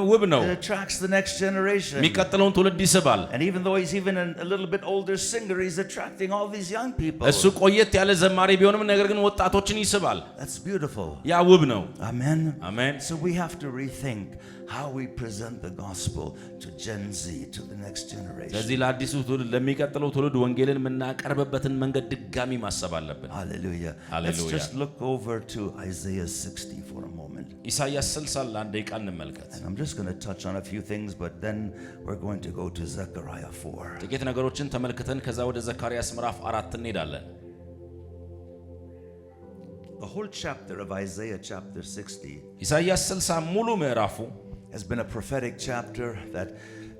Speaker 2: ውብ ነው።
Speaker 1: It attracts the next generation.
Speaker 2: የሚቀጥለውን ትውልድ ይስባል።
Speaker 1: And even though he's even a little bit older singer, he's attracting all these young people.
Speaker 2: እሱ ቆየት ያለ ዘማሪ ቢሆንም ነገር ግን ወጣቶችን ይስባል።
Speaker 1: That's beautiful.
Speaker 2: ያ ውብ ነው።
Speaker 1: Amen.
Speaker 2: አሜን።
Speaker 1: So we have to rethink how we present the gospel to Gen Z, to the next generation.
Speaker 2: ስለዚህ ለአዲሱ ትውልድ ለሚቀጥለው ትውልድ ወንጌልን የምናቀርብበትን መንገድ ድጋሚ ማሰብ አለብን።
Speaker 1: Hallelujah. Let's just look over to Isaiah 60 for a moment.
Speaker 2: ኢሳይያስ 60 ለአንድ ደቂቃ እንመልከት።
Speaker 1: And I'm just going to touch on a few things, but then we're going to go to Zechariah 4.
Speaker 2: ጥቂት ነገሮችን ተመልክተን ከዛ ወደ ዘካርያስ ምዕራፍ 4 እንሄዳለን።
Speaker 1: The whole chapter of Isaiah chapter 60
Speaker 2: ኢሳይያስ 60 ሙሉ ምዕራፉ
Speaker 1: has been a prophetic chapter that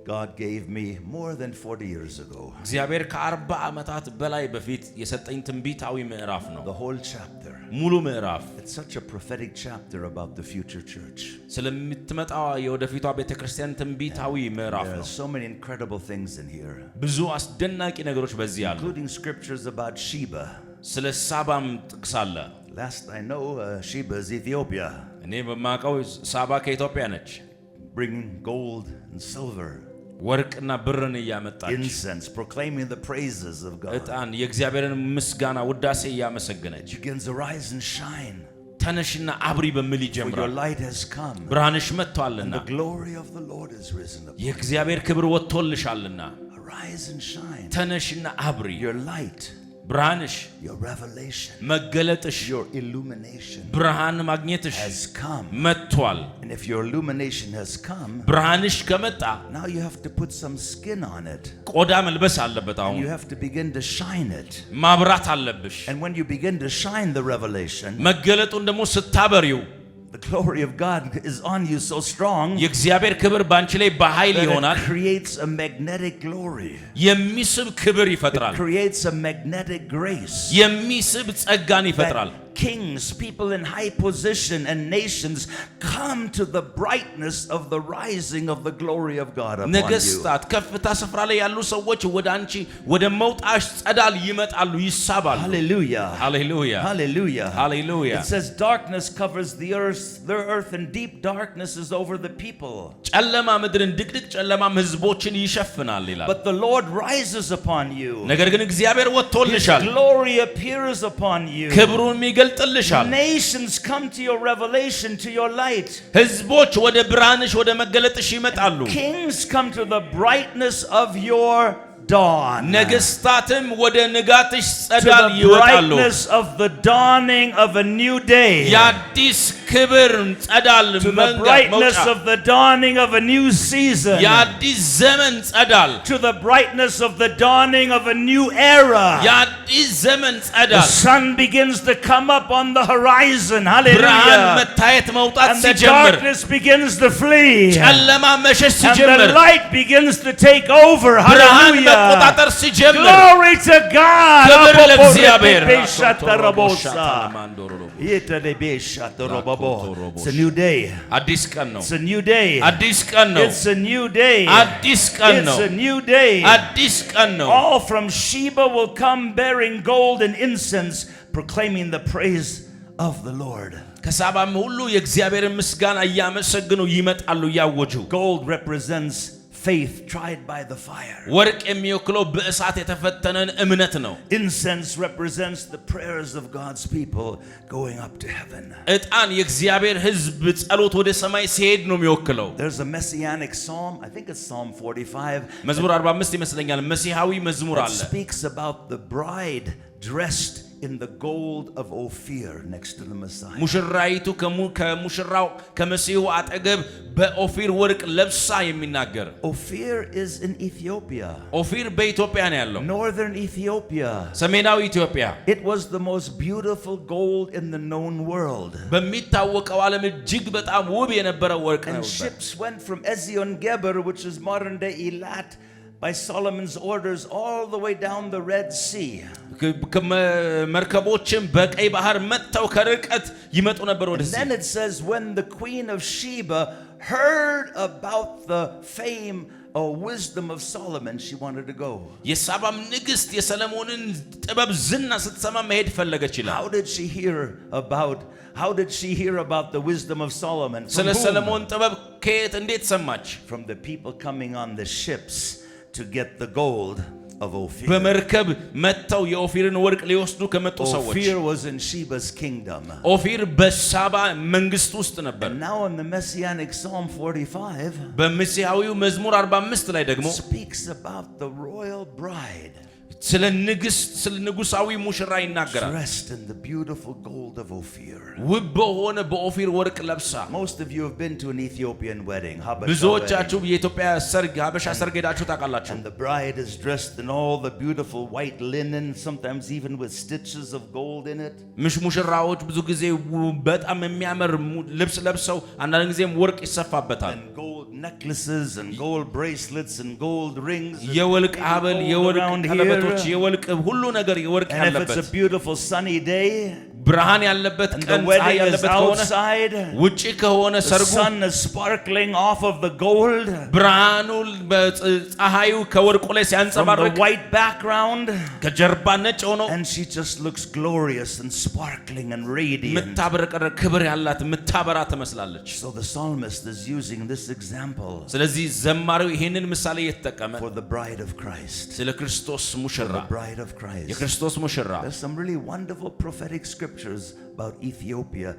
Speaker 1: God gave me more than 40 years ago.
Speaker 2: እግዚአብሔር ከ40 ዓመታት በላይ በፊት የሰጠኝ ትንቢታዊ ምዕራፍ ነው።
Speaker 1: The whole chapter.
Speaker 2: ሙሉ ምዕራፍ
Speaker 1: It's such a prophetic chapter about the future church.
Speaker 2: ስለምትመጣው የወደፊቷ ቤተክርስቲያን ትንቢታዊ ምዕራፍ
Speaker 1: There
Speaker 2: ነው።
Speaker 1: are so many incredible things in here,
Speaker 2: ብዙ አስደናቂ ነገሮች በዚህ አሉ።
Speaker 1: including scriptures about Sheba.
Speaker 2: ስለ ሳባም ጥቅስ አለ።
Speaker 1: Last I know, Sheba is Ethiopia,
Speaker 2: እኔ በማውቀው ሳባ ከኢትዮጵያ ነች።
Speaker 1: bringing gold and silver,
Speaker 2: ወርቅና ብርን እያመጣች
Speaker 1: incense, proclaiming the praises of God.
Speaker 2: ዕጣን የእግዚአብሔርን ምስጋና ውዳሴ እያመሰገነች
Speaker 1: Begins to rise and shine,
Speaker 2: ተነሽና አብሪ በሚል
Speaker 1: for your
Speaker 2: ይጀምራል።
Speaker 1: light has come,
Speaker 2: ብርሃንሽ
Speaker 1: and
Speaker 2: መጥቷልና
Speaker 1: the glory of the Lord is risen up.
Speaker 2: የእግዚአብሔር ክብር ወጥቶልሻልና
Speaker 1: Arise and shine.
Speaker 2: ተነሽና አብሪ።
Speaker 1: Your light,
Speaker 2: ብርሃንሽ
Speaker 1: your revelation,
Speaker 2: መገለጥሽ
Speaker 1: your illumination
Speaker 2: ብርሃን ማግኘትሽ
Speaker 1: has come.
Speaker 2: መጥቷል።
Speaker 1: And if your illumination has come,
Speaker 2: ብርሃንሽ ከመጣ
Speaker 1: now you have to put some skin on it.
Speaker 2: ቆዳ መልበስ አለበት።
Speaker 1: And
Speaker 2: አሁን
Speaker 1: you have to begin to shine it.
Speaker 2: ማብራት አለብሽ።
Speaker 1: And when you begin to shine the revelation,
Speaker 2: መገለጡን ደግሞ ስታበሪው
Speaker 1: the glory of God is on you so strong
Speaker 2: የእግዚአብሔር ክብር ባንቺ ላይ በኃይል
Speaker 1: that
Speaker 2: ይሆናል።
Speaker 1: it creates a magnetic glory.
Speaker 2: የሚስብ ክብር
Speaker 1: It
Speaker 2: ይፈጥራል።
Speaker 1: creates a magnetic grace.
Speaker 2: የሚስብ ጸጋን ይፈጥራል።
Speaker 1: That kings, people in high position, and nations come to the brightness of the rising of the glory of God upon you.
Speaker 2: ነገስታት ከፍታ ስፍራ ላይ ያሉ ሰዎች ወደ አንቺ ወደ መውጣሽ ጸዳል ይመጣሉ፣ ይሳባሉ።
Speaker 1: Hallelujah.
Speaker 2: ሃሌሉያ
Speaker 1: Hallelujah.
Speaker 2: ሃሌሉያ።
Speaker 1: It says darkness covers the earth and deep darkness is over the people.
Speaker 2: ጨለማ ምድርን ድቅድቅ ጨለማም ህዝቦችን ይሸፍናል ይላል።
Speaker 1: But the Lord rises upon you.
Speaker 2: ነገር ግን እግዚአብሔር
Speaker 1: His
Speaker 2: ወጥቶልሻል።
Speaker 1: glory appears upon you.
Speaker 2: ክብሩን ይገልጥልሻል
Speaker 1: Nations come to your revelation, to your light.
Speaker 2: ህዝቦች ወደ ብርሃንሽ ወደ መገለጥሽ ይመጣሉ
Speaker 1: Kings come to the brightness of your dawn.
Speaker 2: ነገስታትም ወደ ንጋትሽ
Speaker 1: To
Speaker 2: ጸዳል
Speaker 1: the
Speaker 2: ይወጣሉ
Speaker 1: brightness of the dawning of a new day.
Speaker 2: የአዲስ ክብር ጸዳል
Speaker 1: To the brightness
Speaker 2: መውጫ
Speaker 1: of the dawning of a new season.
Speaker 2: የአዲስ ዘመን ጸዳል
Speaker 1: To the brightness of the dawning of a new era.
Speaker 2: የአዲስ ዘመን
Speaker 1: The
Speaker 2: ጸዳል
Speaker 1: sun begins to come up on the horizon.
Speaker 2: ብርሃን
Speaker 1: Hallelujah.
Speaker 2: መታየት መውጣት
Speaker 1: And the
Speaker 2: ሲጀምር
Speaker 1: darkness begins to flee.
Speaker 2: ጨለማ መሸሽ
Speaker 1: And the
Speaker 2: ሲጀምር
Speaker 1: light begins to take over.
Speaker 2: ብርሃን
Speaker 1: Hallelujah.
Speaker 2: መቆጣጠር ሲጀምር
Speaker 1: Glory to God.
Speaker 2: ክብር ለእግዚአብሔር
Speaker 1: It's a new day.
Speaker 2: አዲስ ቀን ነው
Speaker 1: It's a new day.
Speaker 2: አዲስ ቀን ነው
Speaker 1: It's a new day.
Speaker 2: አዲስ ቀን ነው
Speaker 1: It's a new day.
Speaker 2: አዲስ ቀን ነው
Speaker 1: All from Sheba will come bearing gold and incense, proclaiming the praise of the Lord.
Speaker 2: ከሳባም ሁሉ የእግዚአብሔርን ምስጋና እያመሰግኑ ይመጣሉ ያወጁ
Speaker 1: Gold represents faith tried by the fire.
Speaker 2: ወርቅ የሚወክለው በእሳት የተፈተነን እምነት ነው
Speaker 1: Incense represents the prayers of God's people going up to heaven.
Speaker 2: ዕጣን የእግዚአብሔር ሕዝብ ጸሎት ወደ ሰማይ ሲሄድ ነው የሚወክለው
Speaker 1: There's a messianic psalm, I think it's Psalm 45,
Speaker 2: መዝሙር 45 ይመስለኛል መሲሐዊ መዝሙር
Speaker 1: that
Speaker 2: አለ
Speaker 1: speaks about the bride dressed in the gold of Ophir next to the Messiah.
Speaker 2: ሙሽራይቱ ከሙሽራው ከመሲሁ አጠገብ በኦፊር ወርቅ ለብሳ የሚናገር
Speaker 1: Ophir is in Ethiopia.
Speaker 2: ኦፊር በኢትዮጵያ ነው ያለው
Speaker 1: Northern Ethiopia.
Speaker 2: ሰሜናዊ ኢትዮጵያ
Speaker 1: It was the most beautiful gold in the known world.
Speaker 2: በሚታወቀው ዓለም እጅግ በጣም ውብ የነበረ ወርቅ
Speaker 1: And
Speaker 2: ነው
Speaker 1: ships went from Ezion Geber, which is modern day Eilat, by Solomon's orders all the way down the Red Sea.
Speaker 2: መርከቦችም በቀይ ባህር መጥተው ከርቀት ይመጡ ነበር ወደዚህ
Speaker 1: Then it says when the queen of Sheba heard about the fame or wisdom of Solomon, she wanted to go.
Speaker 2: የሳባም ንግስት የሰለሞንን ጥበብ ዝና ስትሰማ መሄድ ፈለገች ይላል
Speaker 1: How did she hear about the wisdom of Solomon?
Speaker 2: ስለ ሰለሞን ጥበብ ከየት እንዴት ሰማች
Speaker 1: From the people coming on the ships to get the gold of Ophir.
Speaker 2: በመርከብ መጥተው የኦፊርን ወርቅ ሊወስዱ ከመጡ ሰዎች
Speaker 1: Ophir was in Sheba's kingdom.
Speaker 2: ኦፊር በሳባ መንግስት ውስጥ ነበር
Speaker 1: And now in the messianic Psalm 45
Speaker 2: በመሲሐዊው መዝሙር 45 ላይ ደግሞ
Speaker 1: speaks about the royal bride
Speaker 2: ስለ ንጉሳዊ ሙሽራ ይናገራል
Speaker 1: dressed in the beautiful gold of Ophir.
Speaker 2: ውብ በሆነ በኦፊር ወርቅ ለብሳ
Speaker 1: Most of you have been to an Ethiopian wedding.
Speaker 2: ብዙዎቻችሁ የኢትዮጵያ ሰርግ ሀበሻ ሰርግ ሄዳችሁ ታውቃላችሁ
Speaker 1: And the bride is dressed in all the beautiful white linen, sometimes even with stitches of gold in it.
Speaker 2: ሙሽራዎች ብዙ ጊዜ በጣም የሚያምር ልብስ ለብሰው አንዳንድ ጊዜም ወርቅ ይሰፋበታል
Speaker 1: And gold necklaces and gold bracelets and gold rings.
Speaker 2: የወርቅ ሐብል የወርቅ ቀለበቶች የወርቅ ሁሉ ነገር የወርቅ
Speaker 1: And if
Speaker 2: ያለበት
Speaker 1: it's a beautiful sunny day
Speaker 2: ብርሃን ያለበት
Speaker 1: and
Speaker 2: ቀን
Speaker 1: the
Speaker 2: ፀሐይ
Speaker 1: wedding is
Speaker 2: ያለበት ከሆነ
Speaker 1: outside,
Speaker 2: ውጪ ከሆነ
Speaker 1: the
Speaker 2: ሰርጉ
Speaker 1: sun is sparkling off of the gold
Speaker 2: ብርሃኑ በፀሐዩ ከወርቁ ላይ
Speaker 1: from the
Speaker 2: ሲያንጸባርቅ
Speaker 1: white background,
Speaker 2: ከጀርባ ነጭ ሆኖ
Speaker 1: and she just looks glorious and sparkling and radiant.
Speaker 2: የምታብረቀርቅ ክብር ያላት የምታበራ ትመስላለች
Speaker 1: So the psalmist is using this example
Speaker 2: ስለዚህ ዘማሪው ይሄንን ምሳሌ እየተጠቀመ
Speaker 1: for the bride of Christ.
Speaker 2: ስለ ክርስቶስ ሙሽራ
Speaker 1: The bride of Christ.
Speaker 2: የክርስቶስ ሙሽራ
Speaker 1: There's some really wonderful prophetic scriptures about Ethiopia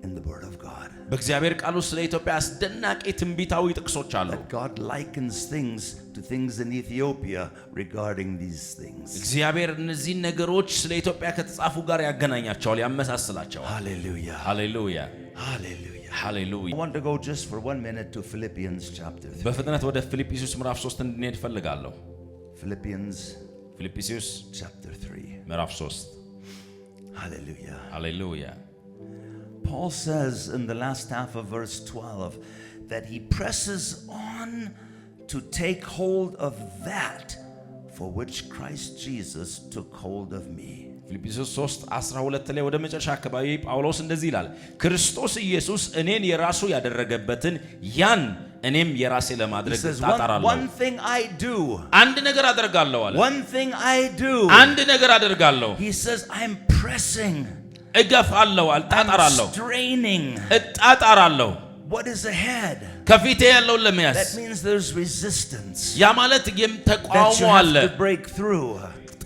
Speaker 1: in the Word of God.
Speaker 2: በእግዚአብሔር ቃል ውስጥ ስለ ኢትዮጵያ አስደናቂ ትንቢታዊ ጥቅሶች አሉ
Speaker 1: That God likens things to things in Ethiopia regarding these things.
Speaker 2: እግዚአብሔር እነዚህ ነገሮች ስለ ኢትዮጵያ ከተጻፉ ጋር ያገናኛቸዋል ያመሳስላቸዋል
Speaker 1: Hallelujah.
Speaker 2: ሃሌሉያ
Speaker 1: Hallelujah.
Speaker 2: ሃሌሉያ
Speaker 1: I want to go just for 1 minute to Philippians chapter 3.
Speaker 2: በፍጥነት ወደ ፊልጵስዩስ ምዕራፍ 3 እንድንሄድ ፈልጋለሁ
Speaker 1: Philippians
Speaker 2: ፊልጵስዩስ
Speaker 1: chapter 3.
Speaker 2: ምዕራፍ 3
Speaker 1: Hallelujah.
Speaker 2: ሃሌሉያ
Speaker 1: Paul says in the last half of verse 12 that he presses on to take hold of that for which Christ Jesus took hold of me.
Speaker 2: ፊልጵስዩስ 3:12 ላይ ወደ መጨረሻ አካባቢ ጳውሎስ እንደዚህ ይላል ክርስቶስ ኢየሱስ እኔን የራሱ ያደረገበትን ያን እኔም የራሴ ለማድረግ ታጣራለሁ
Speaker 1: One thing I do.
Speaker 2: አንድ ነገር አደርጋለሁ አለ
Speaker 1: One thing I do.
Speaker 2: አንድ ነገር አደርጋለሁ
Speaker 1: He says I'm pressing.
Speaker 2: እገፋለሁ አልጣጣራለሁ
Speaker 1: straining.
Speaker 2: እጣጣራለሁ
Speaker 1: What is ahead?
Speaker 2: ከፊቴ ያለውን ለመያዝ
Speaker 1: That means there's resistance
Speaker 2: ያ ማለት
Speaker 1: that
Speaker 2: ተቃውሞ
Speaker 1: you
Speaker 2: አለ
Speaker 1: have to break through.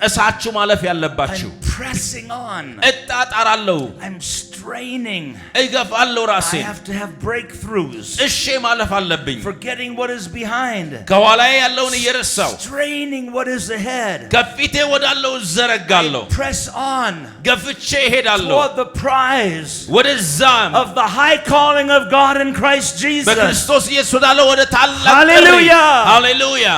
Speaker 2: ጥሳችሁ ማለፍ ያለባችሁ
Speaker 1: I'm pressing on.
Speaker 2: እጣጣራለሁ
Speaker 1: I'm straining.
Speaker 2: እገፋለሁ
Speaker 1: I
Speaker 2: ራሴን
Speaker 1: have to have breakthroughs.
Speaker 2: እሺ ማለፍ አለብኝ
Speaker 1: Forgetting what is behind.
Speaker 2: ከኋላዬ ያለውን እየረሳው
Speaker 1: Straining what is ahead.
Speaker 2: ከፊቴ ወዳለው ዘረጋለሁ
Speaker 1: Press on
Speaker 2: ገፍቼ እሄዳለሁ
Speaker 1: toward the prize
Speaker 2: ወደዛም
Speaker 1: of the high calling of God in Christ Jesus.
Speaker 2: በክርስቶስ ኢየሱስ ወዳለው ወደ ታላቅ
Speaker 1: Hallelujah!
Speaker 2: ሃሌሉያ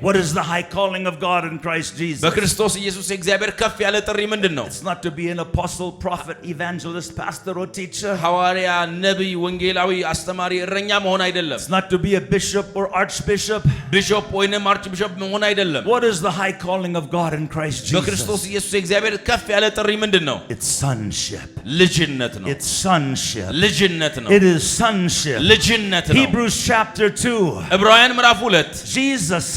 Speaker 1: What is the high calling of God in Christ Jesus?
Speaker 2: በክርስቶስ ኢየሱስ የእግዚአብሔር ከፍ ያለ ጥሪ ምንድነው?
Speaker 1: It's not to be an apostle, prophet, evangelist, pastor or teacher.
Speaker 2: ሐዋርያ፣ ነብይ፣ ወንጌላዊ፣ አስተማሪ፣ እረኛ መሆን አይደለም።
Speaker 1: It's not to be a bishop or archbishop.
Speaker 2: ቢሾፕ ወይንም አርች ቢሾፕ መሆን አይደለም።
Speaker 1: What is the high calling of God in Christ
Speaker 2: በክርስቶስ
Speaker 1: Jesus?
Speaker 2: ኢየሱስ የእግዚአብሔር ከፍ ያለ ጥሪ ምንድነው?
Speaker 1: It's sonship.
Speaker 2: ልጅነት ነው።
Speaker 1: It's sonship.
Speaker 2: ልጅነት ነው።
Speaker 1: It is sonship.
Speaker 2: ልጅነት ነው።
Speaker 1: Hebrews chapter 2.
Speaker 2: ዕብራውያን ምዕራፍ 2
Speaker 1: Jesus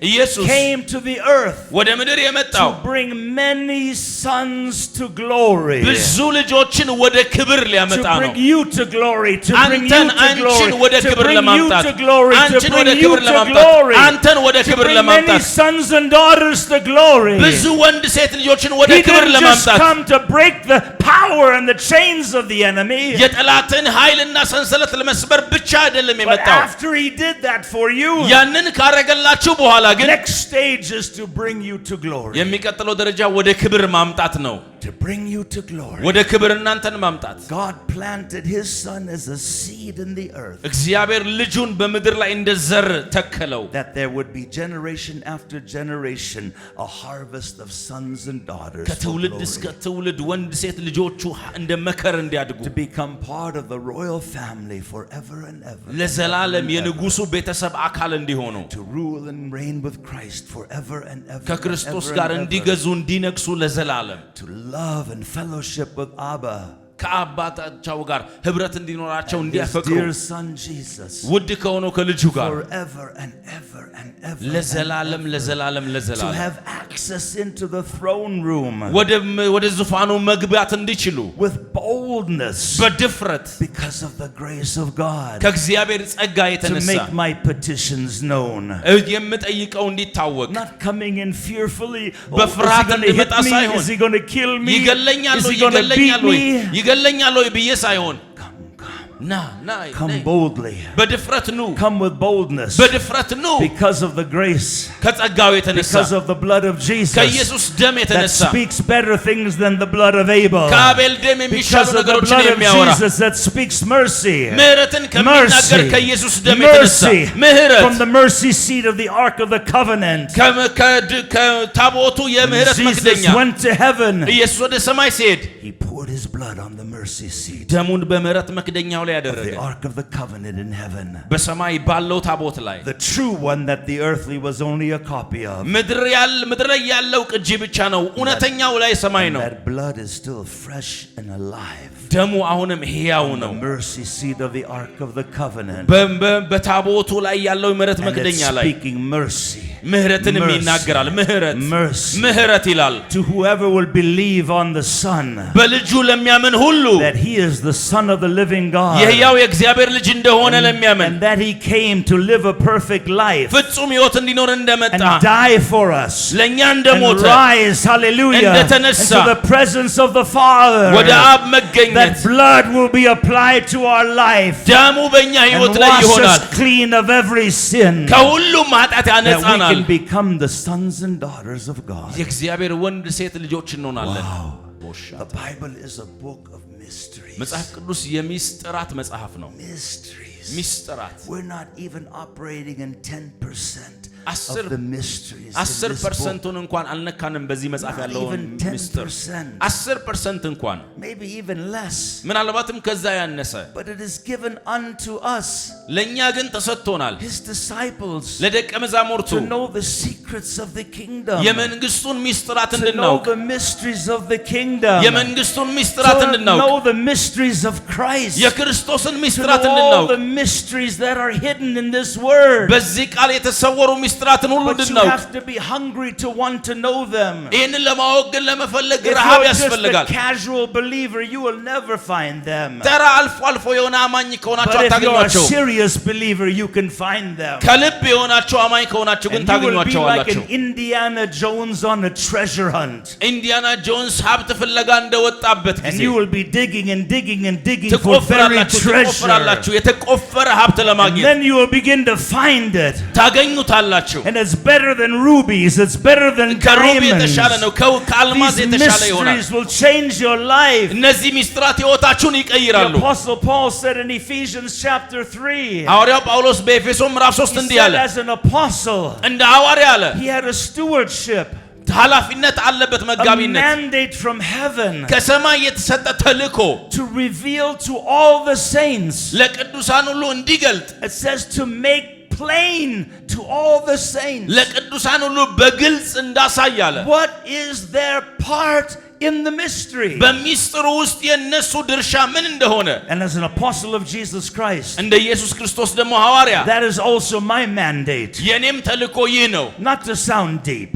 Speaker 2: ኢየሱስ
Speaker 1: came to the earth
Speaker 2: ወደ ምድር የመጣው
Speaker 1: to bring many sons to glory.
Speaker 2: ብዙ ልጆችን ወደ ክብር
Speaker 1: To
Speaker 2: ሊያመጣ ነው።
Speaker 1: bring you to glory, to bring you
Speaker 2: አንተን
Speaker 1: to
Speaker 2: አንቺን
Speaker 1: glory,
Speaker 2: ወደ
Speaker 1: to
Speaker 2: ክብር
Speaker 1: bring you
Speaker 2: ለማምጣት
Speaker 1: to glory, to
Speaker 2: አንቺን ወደ
Speaker 1: bring you
Speaker 2: ክብር
Speaker 1: to
Speaker 2: ለማምጣት
Speaker 1: glory,
Speaker 2: አንተን ወደ
Speaker 1: to
Speaker 2: ክብር
Speaker 1: bring many
Speaker 2: ለማምጣት
Speaker 1: sons and daughters to glory.
Speaker 2: ብዙ ወንድ ሴት ልጆችን ወደ
Speaker 1: He
Speaker 2: ክብር
Speaker 1: didn't just
Speaker 2: ለማምጣት
Speaker 1: come to break the power and the chains of the enemy,
Speaker 2: የጠላትን ኃይልና ሰንሰለት ለመስበር ብቻ አይደለም
Speaker 1: but
Speaker 2: የመጣው።
Speaker 1: after he did that for you,
Speaker 2: ያንን ካረገላችሁ በኋላ ግን
Speaker 1: next stage is to bring you to glory.
Speaker 2: የሚቀጥለው ደረጃ ወደ ክብር ማምጣት ነው።
Speaker 1: To bring you to glory.
Speaker 2: ወደ ክብር እናንተን ማምጣት።
Speaker 1: God planted his son as a seed in the earth,
Speaker 2: እግዚአብሔር ልጁን በምድር ላይ እንደ ዘር ተከለው።
Speaker 1: that there would be generation after generation a harvest of sons and daughters for
Speaker 2: ከትውልድ
Speaker 1: glory.
Speaker 2: እስከ ትውልድ ወንድ ሴት ልጆቹ እንደ መከር እንዲያድጉ
Speaker 1: To become part of the royal family forever and ever.
Speaker 2: ለዘላለም የንጉሱ ቤተሰብ አካል እንዲሆኑ
Speaker 1: To rule and reign with Christ forever and ever.
Speaker 2: ከክርስቶስ
Speaker 1: and
Speaker 2: ጋር
Speaker 1: ever and ever.
Speaker 2: እንዲገዙ እንዲነግሱ ለዘላለም
Speaker 1: To love and fellowship with Abba,
Speaker 2: ከአባታቸው ጋር ህብረት እንዲኖራቸው
Speaker 1: his
Speaker 2: እንዲያፈቅሩ
Speaker 1: dear son Jesus,
Speaker 2: ውድ ከሆነው ከልጁ ጋር
Speaker 1: forever and ever and ever.
Speaker 2: ለዘላለም ለዘላለም
Speaker 1: To
Speaker 2: ለዘላለም
Speaker 1: have access into the throne room
Speaker 2: ወደ ዙፋኑ መግባት እንዲችሉ
Speaker 1: with boldness
Speaker 2: በድፍረት
Speaker 1: because of the grace of God.
Speaker 2: ከእግዚአብሔር ጸጋ
Speaker 1: To
Speaker 2: የተነሳ
Speaker 1: make my petitions known.
Speaker 2: የምጠይቀው እንዲታወቅ
Speaker 1: Not coming in fearfully. Oh, is he
Speaker 2: በፍርሃት
Speaker 1: going to hit
Speaker 2: እንድመጣ
Speaker 1: me?
Speaker 2: ሳይሆን
Speaker 1: Is he going to kill me?
Speaker 2: ይገለኛል
Speaker 1: Is
Speaker 2: ወይ
Speaker 1: he going to beat
Speaker 2: ይገለኛል ወይ
Speaker 1: me?
Speaker 2: ይገለኛል ወይ ብዬ ሳይሆን ና ና
Speaker 1: Come boldly.
Speaker 2: በድፍረት ኑ
Speaker 1: Come with boldness.
Speaker 2: በድፍረት ኑ
Speaker 1: Because of the grace.
Speaker 2: ከጸጋው የተነሳ
Speaker 1: Because of the blood of Jesus.
Speaker 2: ከኢየሱስ ደም
Speaker 1: That
Speaker 2: የተነሳ
Speaker 1: speaks better things than the blood of Abel.
Speaker 2: ከአቤል ደም የሚሻሉ
Speaker 1: Because of the
Speaker 2: ነገሮችን
Speaker 1: blood of
Speaker 2: የሚያወራ
Speaker 1: Jesus that speaks mercy.
Speaker 2: ምህረትን ከሚናገር
Speaker 1: Mercy.
Speaker 2: ከኢየሱስ ደም የተነሳ
Speaker 1: Mercy.
Speaker 2: ምህረት
Speaker 1: From the mercy seat of the Ark of the Covenant.
Speaker 2: ከታቦቱ የምህረት
Speaker 1: Jesus
Speaker 2: መክደኛ
Speaker 1: went to heaven.
Speaker 2: ኢየሱስ ወደ ሰማይ ሲሄድ
Speaker 1: He poured his blood on the mercy seat
Speaker 2: ደሙን በምህረት መክደኛው ላይ
Speaker 1: of
Speaker 2: ያደረገ
Speaker 1: the Ark of the Covenant in heaven.
Speaker 2: በሰማይ ባለው ታቦት ላይ
Speaker 1: The true one that the earthly was only a copy of.
Speaker 2: ምድር ላይ ያለው ቅጂ ብቻ ነው፣ እውነተኛው ላይ ሰማይ ነው።
Speaker 1: That blood is still fresh and alive.
Speaker 2: ደሙ አሁንም ሕያው
Speaker 1: The
Speaker 2: ነው።
Speaker 1: mercy seat of the Ark of the Covenant.
Speaker 2: በታቦቱ ላይ ያለው የምህረት
Speaker 1: And it's
Speaker 2: መክደኛ ላይ
Speaker 1: speaking mercy.
Speaker 2: ምህረትን
Speaker 1: Mercy.
Speaker 2: ይናገራል። ምህረት
Speaker 1: Mercy.
Speaker 2: ምህረት ይላል።
Speaker 1: To whoever will believe on the Son,
Speaker 2: በልጁ ለሚያምን ሁሉ
Speaker 1: that he is the Son of the living God,
Speaker 2: የሕያው የእግዚአብሔር ልጅ እንደሆነ ለሚያምን
Speaker 1: and that he came to live a perfect life
Speaker 2: ፍጹም ሕይወት እንዲኖር እንደመጣ
Speaker 1: and die for us
Speaker 2: ለእኛ
Speaker 1: and
Speaker 2: እንደሞተ
Speaker 1: rise, hallelujah,
Speaker 2: እንደተነሳ
Speaker 1: into the presence of the Father.
Speaker 2: ወደ አብ መገኘት
Speaker 1: That blood will be applied to our life
Speaker 2: ደሙ በእኛ
Speaker 1: and
Speaker 2: ሕይወት ላይ
Speaker 1: wash us
Speaker 2: ይሆናል።
Speaker 1: clean of every sin,
Speaker 2: ከሁሉም ኃጢአት
Speaker 1: that we
Speaker 2: ያነጻናል።
Speaker 1: can become the sons and daughters of God.
Speaker 2: የእግዚአብሔር ወንድ ሴት ልጆች እንሆናለን።
Speaker 1: The Bible is a book of mysteries.
Speaker 2: መጽሐፍ ቅዱስ የሚስጥራት መጽሐፍ ነው።
Speaker 1: Mysteries.
Speaker 2: ሚስጥራት
Speaker 1: We're not even operating in 10%
Speaker 2: አስር-
Speaker 1: of the mysteries in this book.
Speaker 2: 10%ን እንኳን አልነካንም። በዚህ መጽሐፍ
Speaker 1: Not
Speaker 2: ያለውን
Speaker 1: even
Speaker 2: ሚስጥር
Speaker 1: 10%.
Speaker 2: 10% እንኳን
Speaker 1: Maybe even less.
Speaker 2: ምናልባትም ከዛ ያነሰ
Speaker 1: But it is given unto us,
Speaker 2: ለእኛ ግን ተሰጥቶናል።
Speaker 1: his disciples,
Speaker 2: ለደቀ መዛሙርቱ
Speaker 1: to know the secrets of the kingdom,
Speaker 2: የመንግስቱን ሚስጥራት
Speaker 1: to know
Speaker 2: እንድናውቅ
Speaker 1: the mysteries of the kingdom,
Speaker 2: የመንግስቱን ሚስጥራት
Speaker 1: to
Speaker 2: እንድናውቅ
Speaker 1: know the mysteries of Christ,
Speaker 2: የክርስቶስን
Speaker 1: to
Speaker 2: ሚስጥራት
Speaker 1: know all
Speaker 2: እንድናውቅ
Speaker 1: the mysteries that are hidden in this word.
Speaker 2: በዚህ ቃል የተሰወሩ ሚስጥራትን ሁሉ
Speaker 1: But you
Speaker 2: እንድናውቅ
Speaker 1: have to be hungry to want to know them.
Speaker 2: ይህንን ለማወቅ ግን ለመፈለግ
Speaker 1: If
Speaker 2: ረሃብ
Speaker 1: you're just a
Speaker 2: ያስፈልጋል።
Speaker 1: casual believer, you will never find them.
Speaker 2: ተራ አልፎ አልፎ የሆነ አማኝ ከሆናችሁ
Speaker 1: But if you're a
Speaker 2: አታገኟቸው።
Speaker 1: serious believer, you can find them.
Speaker 2: ከልብ የሆናችሁ አማኝ ከሆናችሁ ግን
Speaker 1: And you will be like
Speaker 2: ታገኟቸዋላችሁ።
Speaker 1: an Indiana Jones on a treasure hunt.
Speaker 2: ኢንዲያና ጆንስ ሀብት ፍለጋ እንደወጣበት
Speaker 1: And
Speaker 2: ጊዜ
Speaker 1: you will be digging and digging and digging for buried treasure.
Speaker 2: ትቆፍራላችሁ የተቆፈረ ሀብት
Speaker 1: And
Speaker 2: ለማግኘት
Speaker 1: then you will begin to find it.
Speaker 2: ታገኙታላችሁ።
Speaker 1: And it's better than rubies. It's better than
Speaker 2: ከሩቢ
Speaker 1: diamonds.
Speaker 2: የተሻለ ነው። ከአልማዝ
Speaker 1: These
Speaker 2: የተሻለ ይሆናል።
Speaker 1: mysteries will change your life.
Speaker 2: እነዚህ ሚስጥራት ህይወታችሁን
Speaker 1: The
Speaker 2: ይቀይራሉ።
Speaker 1: Apostle Paul said in Ephesians chapter 3,
Speaker 2: ሐዋርያው ጳውሎስ በኤፌሶን ምዕራፍ 3
Speaker 1: he
Speaker 2: እንዲህ
Speaker 1: said
Speaker 2: አለ።
Speaker 1: as an apostle,
Speaker 2: እንደ ሐዋርያ አለ
Speaker 1: he had a stewardship,
Speaker 2: ኃላፊነት አለበት
Speaker 1: a
Speaker 2: መጋቢነት
Speaker 1: mandate from heaven
Speaker 2: ከሰማይ የተሰጠ ተልእኮ
Speaker 1: to reveal to all the saints.
Speaker 2: ለቅዱሳን ሁሉ እንዲገልጥ
Speaker 1: It says to make plain to all the saints
Speaker 2: ለቅዱሳን ሁሉ በግልጽ እንዳሳይ አለ።
Speaker 1: what is their part in the mystery.
Speaker 2: በሚስጥሩ ውስጥ የነሱ ድርሻ ምን እንደሆነ
Speaker 1: And as an apostle of Jesus Christ,
Speaker 2: እንደ ኢየሱስ ክርስቶስ ደግሞ ሐዋርያ
Speaker 1: that is also my mandate.
Speaker 2: የኔም ተልእኮ ይህ ነው።
Speaker 1: Not to sound deep,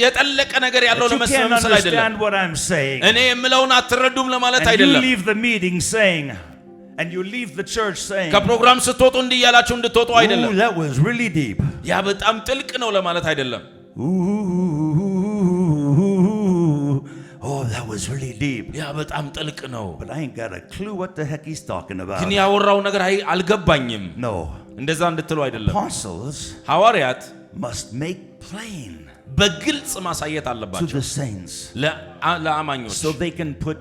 Speaker 2: የጠለቀ ነገር ያለው
Speaker 1: but you can't
Speaker 2: ለመሰል አይደለም።
Speaker 1: understand what I'm saying.
Speaker 2: እኔ የምለውን አትረዱም ለማለት
Speaker 1: And you
Speaker 2: አይደለም።
Speaker 1: leave the meeting saying, and you leave the church saying,
Speaker 2: ከፕሮግራም ስትወጡ እንዲህ ያላችሁ እንድትወጡ አይደለም።
Speaker 1: ooh, that was really deep.
Speaker 2: ያ በጣም ጥልቅ ነው ለማለት አይደለም።
Speaker 1: Ooh, oh, that was really deep.
Speaker 2: ያ በጣም ጥልቅ ነው።
Speaker 1: But I ain't got a clue what the heck he's talking about.
Speaker 2: ግን ያወራው ነገር አልገባኝም።
Speaker 1: No.
Speaker 2: እንደዛ እንድትሉ አይደለም።
Speaker 1: Apostles
Speaker 2: ሐዋርያት
Speaker 1: must make plain
Speaker 2: በግልጽ ማሳየት
Speaker 1: to
Speaker 2: አለባቸው
Speaker 1: the saints
Speaker 2: ለአማኞች
Speaker 1: so they can put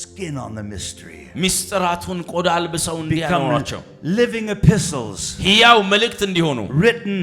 Speaker 1: skin on the mystery.
Speaker 2: ሚስጥራቱን ቆዳ አልብሰው
Speaker 1: Become
Speaker 2: እንዲያኖራቸው
Speaker 1: living epistles
Speaker 2: ሕያው መልእክት እንዲሆኑ
Speaker 1: written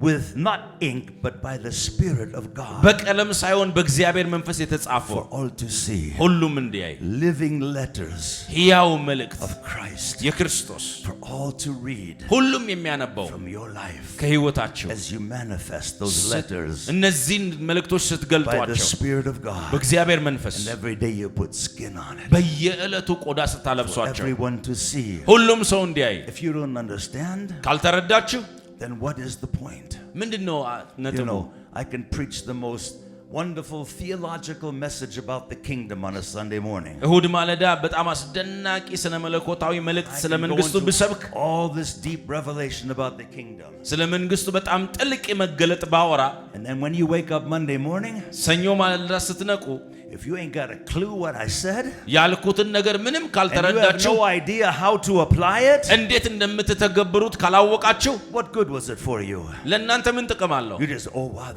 Speaker 1: with not ink but by the Spirit of God
Speaker 2: በቀለም ሳይሆን በእግዚአብሔር መንፈስ የተጻፉ
Speaker 1: for all to see.
Speaker 2: ሁሉም እንዲያይ
Speaker 1: Living letters
Speaker 2: ሕያው መልእክት
Speaker 1: of Christ
Speaker 2: የክርስቶስ
Speaker 1: for all to read
Speaker 2: ሁሉም የሚያነበው
Speaker 1: from your life
Speaker 2: ከሕይወታቸው
Speaker 1: as you manifest those letters
Speaker 2: እነዚህን መልእክቶች
Speaker 1: by the
Speaker 2: ስትገልጧቸው
Speaker 1: Spirit of God.
Speaker 2: በእግዚአብሔር መንፈስ
Speaker 1: And every day you put skin on it
Speaker 2: በየዕለቱ ቆዳ
Speaker 1: for
Speaker 2: ስታለብሷቸው
Speaker 1: everyone to see.
Speaker 2: ሁሉም ሰው እንዲያይ
Speaker 1: If you don't understand,
Speaker 2: ካልተረዳችሁ
Speaker 1: then what is the point?
Speaker 2: ምንድነው
Speaker 1: You
Speaker 2: ነጥቡ?
Speaker 1: know, I can preach the most wonderful theological message about the kingdom on a Sunday morning.
Speaker 2: እሁድ ማለዳ በጣም አስደናቂ ስነ መለኮታዊ መልእክት
Speaker 1: I
Speaker 2: ስለ
Speaker 1: can go
Speaker 2: መንግስቱ
Speaker 1: into
Speaker 2: ብሰብክ
Speaker 1: all this deep revelation about the kingdom.
Speaker 2: ስለ መንግስቱ በጣም ጥልቅ መገለጥ ባወራ
Speaker 1: And then when you wake up Monday morning,
Speaker 2: ሰኞ ማለዳ ስትነቁ
Speaker 1: if you ain't got a clue what I said,
Speaker 2: ያልኩትን ነገር ምንም
Speaker 1: and you have
Speaker 2: ካልተረዳችሁ
Speaker 1: no idea how to apply it,
Speaker 2: እንዴት እንደምትተገብሩት ካላወቃችሁ
Speaker 1: what good was it for you?
Speaker 2: ለእናንተ ምን ጥቅም አለው?
Speaker 1: You just, oh wow,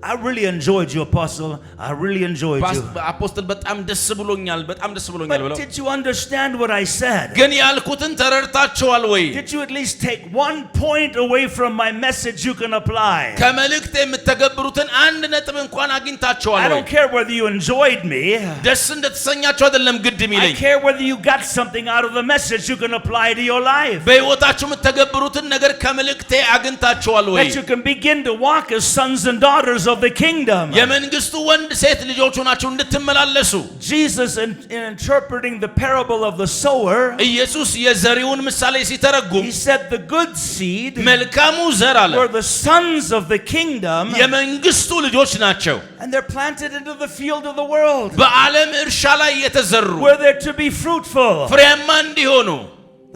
Speaker 1: I really enjoyed you, Apostle. I really enjoyed you.
Speaker 2: አፖስትል በጣም ደስ ብሎኛል ብለው
Speaker 1: But did you understand what I said?
Speaker 2: ግን ያልኩትን ተረድታችኋል ወይ?
Speaker 1: Did you at least take one point away from my message you can apply?
Speaker 2: ከመልእክት የምትተገብሩትን አንድ ነጥብ እንኳን አግኝታችኋል
Speaker 1: I
Speaker 2: ወይ?
Speaker 1: don't care whether you enjoyed me.
Speaker 2: ደስ እንደተሰኛችሁ አይደለም ግድ
Speaker 1: I
Speaker 2: የሚለኝ
Speaker 1: care whether you got something out of the message you can apply to your life.
Speaker 2: በሕይወታችሁ የምትተገብሩትን ነገር ከመልእክቴ አግኝታችኋል ወይ?
Speaker 1: That you can begin to walk as sons and daughters of the kingdom.
Speaker 2: የመንግስቱ ወንድ ሴት ልጆቹ ናችሁ እንድትመላለሱ
Speaker 1: Jesus, in interpreting the parable of the sower,
Speaker 2: ኢየሱስ የዘሪውን ምሳሌ ሲተረጉም
Speaker 1: he said the good seed
Speaker 2: መልካሙ ዘር አለ
Speaker 1: were the sons of the kingdom,
Speaker 2: የመንግስቱ ልጆች ናቸው
Speaker 1: and they're planted into the field of the world,
Speaker 2: በዓለም እርሻ ላይ የተዘሩ
Speaker 1: where they're to be fruitful.
Speaker 2: ፍሬያማ እንዲሆኑ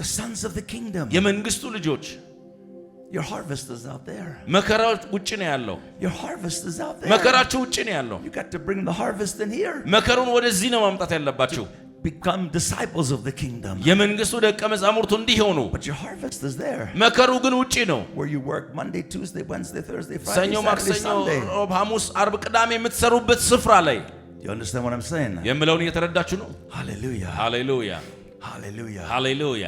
Speaker 1: The sons of the kingdom.
Speaker 2: የመንግስቱ ልጆች
Speaker 1: Your harvest is out there.
Speaker 2: መከራው ውጭ ነው ያለው
Speaker 1: Your harvest is out there.
Speaker 2: መከራችሁ ውጭ ነው ያለው
Speaker 1: You got to bring the harvest in here.
Speaker 2: መከሩን ወደዚህ ነው ማምጣት ያለባችሁ
Speaker 1: Become disciples of the kingdom.
Speaker 2: የመንግስቱ ደቀ መዛሙርቱ እንዲሆኑ
Speaker 1: But your harvest is there.
Speaker 2: መከሩ ግን ውጪ ነው
Speaker 1: Where you work Monday, Tuesday, Wednesday, Thursday, Friday,
Speaker 2: ሰኞ
Speaker 1: Saturday,
Speaker 2: ማክሰኞ
Speaker 1: Sunday.
Speaker 2: ሮብ ሐሙስ አርብ ቅዳሜ የምትሰሩበት ስፍራ ላይ
Speaker 1: You understand what I'm saying?
Speaker 2: የምለውን እየተረዳችሁ ነው
Speaker 1: Hallelujah.
Speaker 2: ሃሌሉያ
Speaker 1: Hallelujah.
Speaker 2: ሃሌሉያ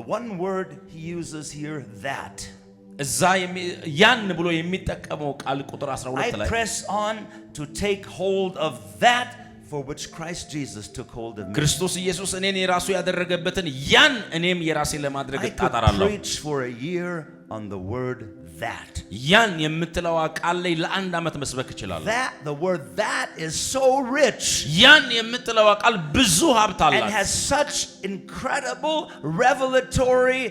Speaker 1: The one word he uses here, that.
Speaker 2: እዛ ያን ብሎ የሚጠቀመው ቃል ቁጥር 12
Speaker 1: I
Speaker 2: ላይ
Speaker 1: press on to take hold of that for which Christ Jesus took hold of me.
Speaker 2: ክርስቶስ ኢየሱስ እኔን የራሱ ያደረገበትን ያን እኔም የራሴ ለማድረግ
Speaker 1: I could
Speaker 2: እጣጣራለሁ
Speaker 1: preach for a year on the word that.
Speaker 2: ያን የምትለው ቃል ላይ ለአንድ ዓመት መስበክ እችላለሁ
Speaker 1: That, the word that is so rich
Speaker 2: ያን የምትለው ቃል ብዙ ሀብት
Speaker 1: and
Speaker 2: አላት
Speaker 1: has such incredible revelatory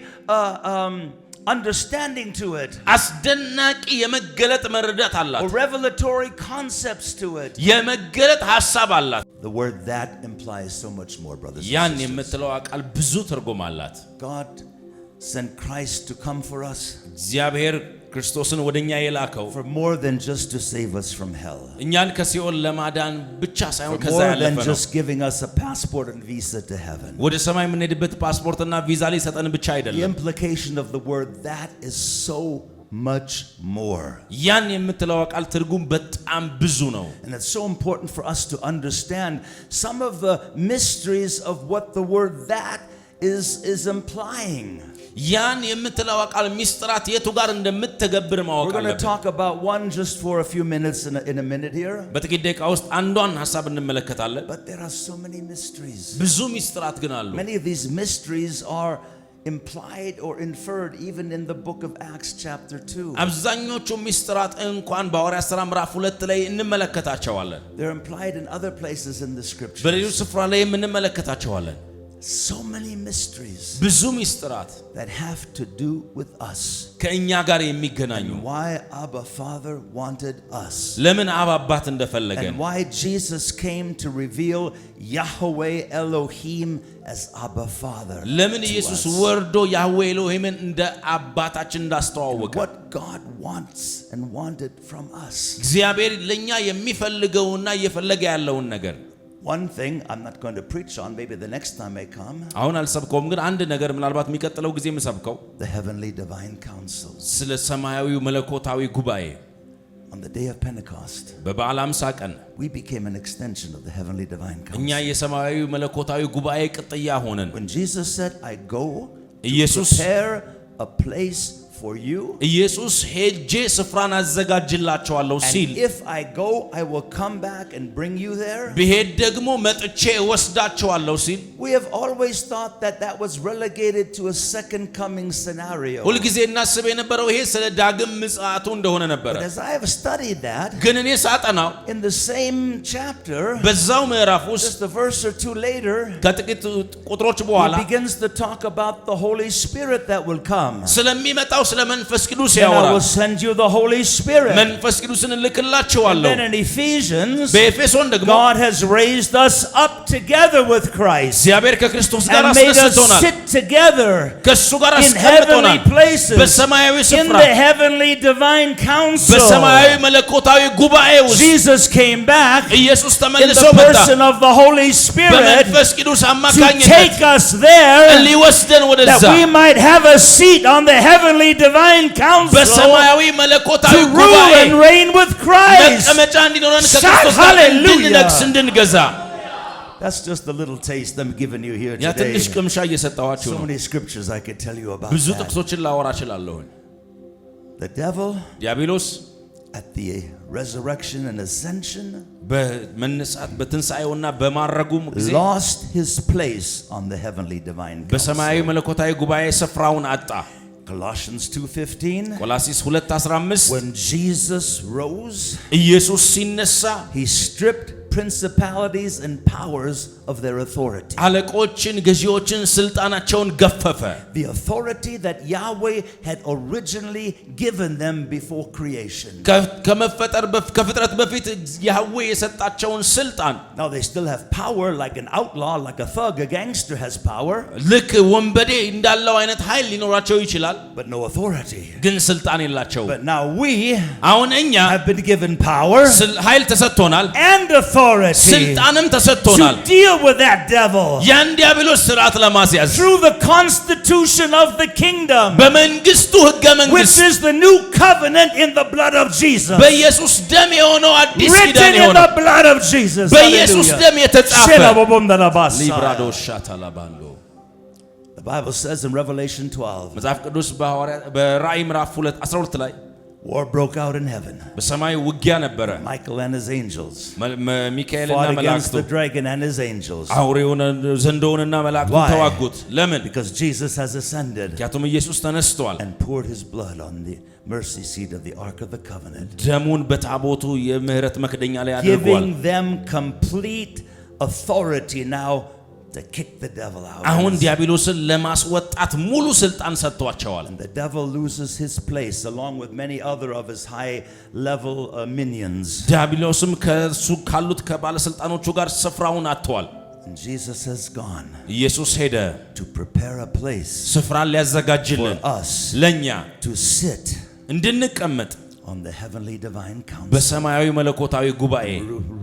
Speaker 1: understanding to it.
Speaker 2: አስደናቂ የመገለጥ መረዳት አላት።
Speaker 1: Or revelatory concepts to it.
Speaker 2: የመገለጥ ሐሳብ አላት።
Speaker 1: The word that implies so much more, brothers
Speaker 2: ያን
Speaker 1: and sisters.
Speaker 2: የምትለው ቃል ብዙ ትርጉም አላት።
Speaker 1: God sent Christ to come for us.
Speaker 2: እግዚአብሔር ክርስቶስን ወደኛ የላከው
Speaker 1: For more than just to save us from hell.
Speaker 2: እኛን ከሲኦል ለማዳን ብቻ ሳይሆን
Speaker 1: For
Speaker 2: ከዛ
Speaker 1: more
Speaker 2: ያለፈ
Speaker 1: than
Speaker 2: ነው።
Speaker 1: just giving us a passport and visa to heaven.
Speaker 2: ወደ ሰማይ የምንሄድበት ፓስፖርትና ቪዛ ሊሰጠን ብቻ
Speaker 1: The
Speaker 2: አይደለም።
Speaker 1: implication of the word that is so much more.
Speaker 2: ያን የምትለው ቃል ትርጉም በጣም ብዙ ነው።
Speaker 1: And it's so important for us to understand some of the mysteries of what the word that is implying.
Speaker 2: ያን የምትለው ቃል ሚስጥራት የቱ ጋር እንደምትተገብር ማወቅ
Speaker 1: We're going to
Speaker 2: አለብን።
Speaker 1: talk about one just for a few minutes in a minute here.
Speaker 2: በጥቂት ደቂቃ ውስጥ አንዷን ሐሳብ እንመለከታለን።
Speaker 1: But there are so many mysteries.
Speaker 2: ብዙ ሚስጥራት ግን አሉ።
Speaker 1: Many of these mysteries are implied or inferred even in the book of Acts chapter 2.
Speaker 2: አብዛኞቹ ሚስጥራት እንኳን በሐዋርያት ሥራ ምዕራፍ 2 ላይ እንመለከታቸዋለን።
Speaker 1: They're implied in other places in the scriptures.
Speaker 2: በሌሎች ስፍራ ላይ እንመለከታቸዋለን።
Speaker 1: So many mysteries
Speaker 2: ብዙ ሚስጥራት
Speaker 1: that have to do with us.
Speaker 2: ከእኛ ጋር የሚገናኙ
Speaker 1: And why Abba Father wanted us.
Speaker 2: ለምን አብ አባት እንደፈለገን
Speaker 1: And why Jesus came to reveal Yahweh Elohim as Abba Father.
Speaker 2: ለምን
Speaker 1: to
Speaker 2: ኢየሱስ
Speaker 1: us.
Speaker 2: ወርዶ ያህዌ ኤሎሂምን እንደ አባታችን እንዳስተዋወቀ
Speaker 1: What God wants and wanted from us.
Speaker 2: እግዚአብሔር ለኛ የሚፈልገውና እየፈለገ ያለውን ነገር
Speaker 1: One thing I'm not going to preach on, maybe the next time I come,
Speaker 2: አሁን አልሰብከውም፣ ግን አንድ ነገር ምናልባት የሚቀጥለው ጊዜ የምሰብከው
Speaker 1: the heavenly divine council.
Speaker 2: ስለ ሰማያዊው መለኮታዊ ጉባኤ
Speaker 1: On the day of Pentecost,
Speaker 2: በበዓለ ሃምሳ ቀን
Speaker 1: we became an extension of the heavenly divine
Speaker 2: እኛ
Speaker 1: council.
Speaker 2: የሰማያዊው መለኮታዊ ጉባኤ ቅጥያ ሆነን
Speaker 1: When Jesus said, I go to
Speaker 2: ኢየሱስ
Speaker 1: prepare a place for you,
Speaker 2: ኢየሱስ ሄጄ ስፍራን አዘጋጅላቸዋለሁ ሲል
Speaker 1: and if I go, I will come back and bring you there.
Speaker 2: ብሄድ ደግሞ መጥቼ ወስዳቸዋለሁ ሲል
Speaker 1: We have always thought that that was relegated to a second coming scenario.
Speaker 2: ሁልጊዜ እናስብ የነበረው ይሄ ስለ ዳግም ምጽአቱ እንደሆነ ነበረ።
Speaker 1: But as I have studied that,
Speaker 2: ግን እኔ ሳጠናው
Speaker 1: in the same chapter,
Speaker 2: በዛው ምዕራፍ ውስጥ
Speaker 1: just a verse or two later,
Speaker 2: ከጥቂት ቁጥሮች በኋላ
Speaker 1: he begins to talk about the Holy Spirit that will come.
Speaker 2: ስለሚመጣው ስለ መንፈስ ቅዱስ
Speaker 1: Then I will
Speaker 2: ያወራል።
Speaker 1: send you the Holy Spirit.
Speaker 2: መንፈስ ቅዱስን
Speaker 1: And
Speaker 2: እልክላቸዋለሁ።
Speaker 1: then in Ephesians,
Speaker 2: በኤፌሶን ደግሞ
Speaker 1: God has raised us up together with Christ
Speaker 2: እግዚአብሔር ከክርስቶስ ጋር
Speaker 1: and made us
Speaker 2: አስነስቶናል።
Speaker 1: sit together
Speaker 2: ከሱ ጋር
Speaker 1: in heavenly
Speaker 2: አስቀምጦናል።
Speaker 1: places,
Speaker 2: በሰማያዊ
Speaker 1: in
Speaker 2: ስፍራ
Speaker 1: the heavenly divine council.
Speaker 2: በሰማያዊ መለኮታዊ ጉባኤ ውስጥ
Speaker 1: Jesus came back
Speaker 2: ኢየሱስ
Speaker 1: in
Speaker 2: ተመልሶ
Speaker 1: the
Speaker 2: መጣ።
Speaker 1: person of the Holy Spirit
Speaker 2: በመንፈስ ቅዱስ
Speaker 1: to
Speaker 2: አማካኝነት
Speaker 1: take us there
Speaker 2: ሊወስደን ወደዛ
Speaker 1: that we might have a seat on the heavenly divine council
Speaker 2: በሰማያዊ መለኮታዊ
Speaker 1: to rule
Speaker 2: ጉባኤ
Speaker 1: and reign with Christ.
Speaker 2: መቀመጫ እንዲኖረን
Speaker 1: Shout
Speaker 2: ከክርስቶስ ጋር
Speaker 1: hallelujah.
Speaker 2: እንድንነግስ እንድንገዛ
Speaker 1: That's just a little taste I'm giving you here
Speaker 2: ያ
Speaker 1: today.
Speaker 2: ትንሽ ቅምሻ እየሰጠኋችሁ
Speaker 1: So
Speaker 2: ነው።
Speaker 1: many scriptures I could tell you about
Speaker 2: ብዙ
Speaker 1: that.
Speaker 2: ጥቅሶችን ላወራ እችላለሁ።
Speaker 1: The devil
Speaker 2: ዲያብሎስ
Speaker 1: at the resurrection and ascension
Speaker 2: በመነሳት በትንሣኤውና በማረጉም ጊዜ
Speaker 1: lost his place on the heavenly divine
Speaker 2: በሰማያዊ
Speaker 1: council.
Speaker 2: መለኮታዊ ጉባኤ ስፍራውን አጣ።
Speaker 1: Colossians 2:15,
Speaker 2: ቆላስይስ 2:15
Speaker 1: when Jesus rose,
Speaker 2: ኢየሱስ ሲነሳ
Speaker 1: he stripped principalities and powers of their authority.
Speaker 2: አለቆችን፣ ገዢዎችን ስልጣናቸውን ገፈፈ።
Speaker 1: The authority that Yahweh had originally given them before creation.
Speaker 2: ከፍጥረት በፊት ያህዌ የሰጣቸውን ስልጣን
Speaker 1: Now they still have power like an outlaw, like a thug, a gangster has power,
Speaker 2: ልክ ወንበዴ እንዳለው አይነት ኃይል ሊኖራቸው ይችላል፣
Speaker 1: but no authority.
Speaker 2: ግን ስልጣን የላቸው።
Speaker 1: But now we
Speaker 2: አሁን እኛ
Speaker 1: have been given power
Speaker 2: ኃይል ተሰጥቶናል፣
Speaker 1: and authority
Speaker 2: ስልጣንም ተሰጥቶናል።
Speaker 1: to deal with that devil
Speaker 2: ያን ዲያብሎስ ስርዓት ለማስያዝ
Speaker 1: through the constitution of the kingdom,
Speaker 2: በመንግስቱ ሕገ
Speaker 1: which
Speaker 2: መንግስት
Speaker 1: is the new covenant in the blood of Jesus.
Speaker 2: በኢየሱስ ደም የሆነው አዲስ
Speaker 1: Written
Speaker 2: ኪዳን
Speaker 1: in
Speaker 2: የሆነው
Speaker 1: the blood of Jesus.
Speaker 2: በኢየሱስ ደም የተጻፈ
Speaker 1: Hallelujah.
Speaker 2: ሊብራዶ ሻታላባንዶ
Speaker 1: The Bible says in Revelation 12,
Speaker 2: መጽሐፍ ቅዱስ በራእይ ምዕራፍ 12 ላይ
Speaker 1: war broke out in heaven.
Speaker 2: በሰማይ ውጊያ ነበረ።
Speaker 1: Michael and his angels
Speaker 2: ሚካኤልና
Speaker 1: fought against
Speaker 2: መላእክቱ
Speaker 1: the dragon and his angels.
Speaker 2: አውሬውን ዘንዶውንና መላእክቱን
Speaker 1: Why?
Speaker 2: ተዋጉት። ለምን?
Speaker 1: Because Jesus has ascended
Speaker 2: ምክንያቱም ኢየሱስ ተነስቷል።
Speaker 1: and poured his blood on the mercy seat of the Ark of the Covenant,
Speaker 2: ደሙን በታቦቱ የምህረት መክደኛ ላይ አድርጓል።
Speaker 1: giving them complete authority now to kick the devil out.
Speaker 2: አሁን ዲያብሎስን ለማስወጣት ሙሉ ስልጣን ሰጥቷቸዋል።
Speaker 1: And the devil loses his place along with many other of his high level minions.
Speaker 2: ዲያብሎስም ከሱ ካሉት ከባለስልጣኖቹ ጋር ስፍራውን አጥቷል።
Speaker 1: And Jesus has gone
Speaker 2: ኢየሱስ ሄደ
Speaker 1: to prepare a place
Speaker 2: ስፍራን ሊያዘጋጅልን
Speaker 1: for us
Speaker 2: ለኛ
Speaker 1: to sit
Speaker 2: እንድንቀመጥ
Speaker 1: on the heavenly divine council,
Speaker 2: በሰማያዊ መለኮታዊ ጉባኤ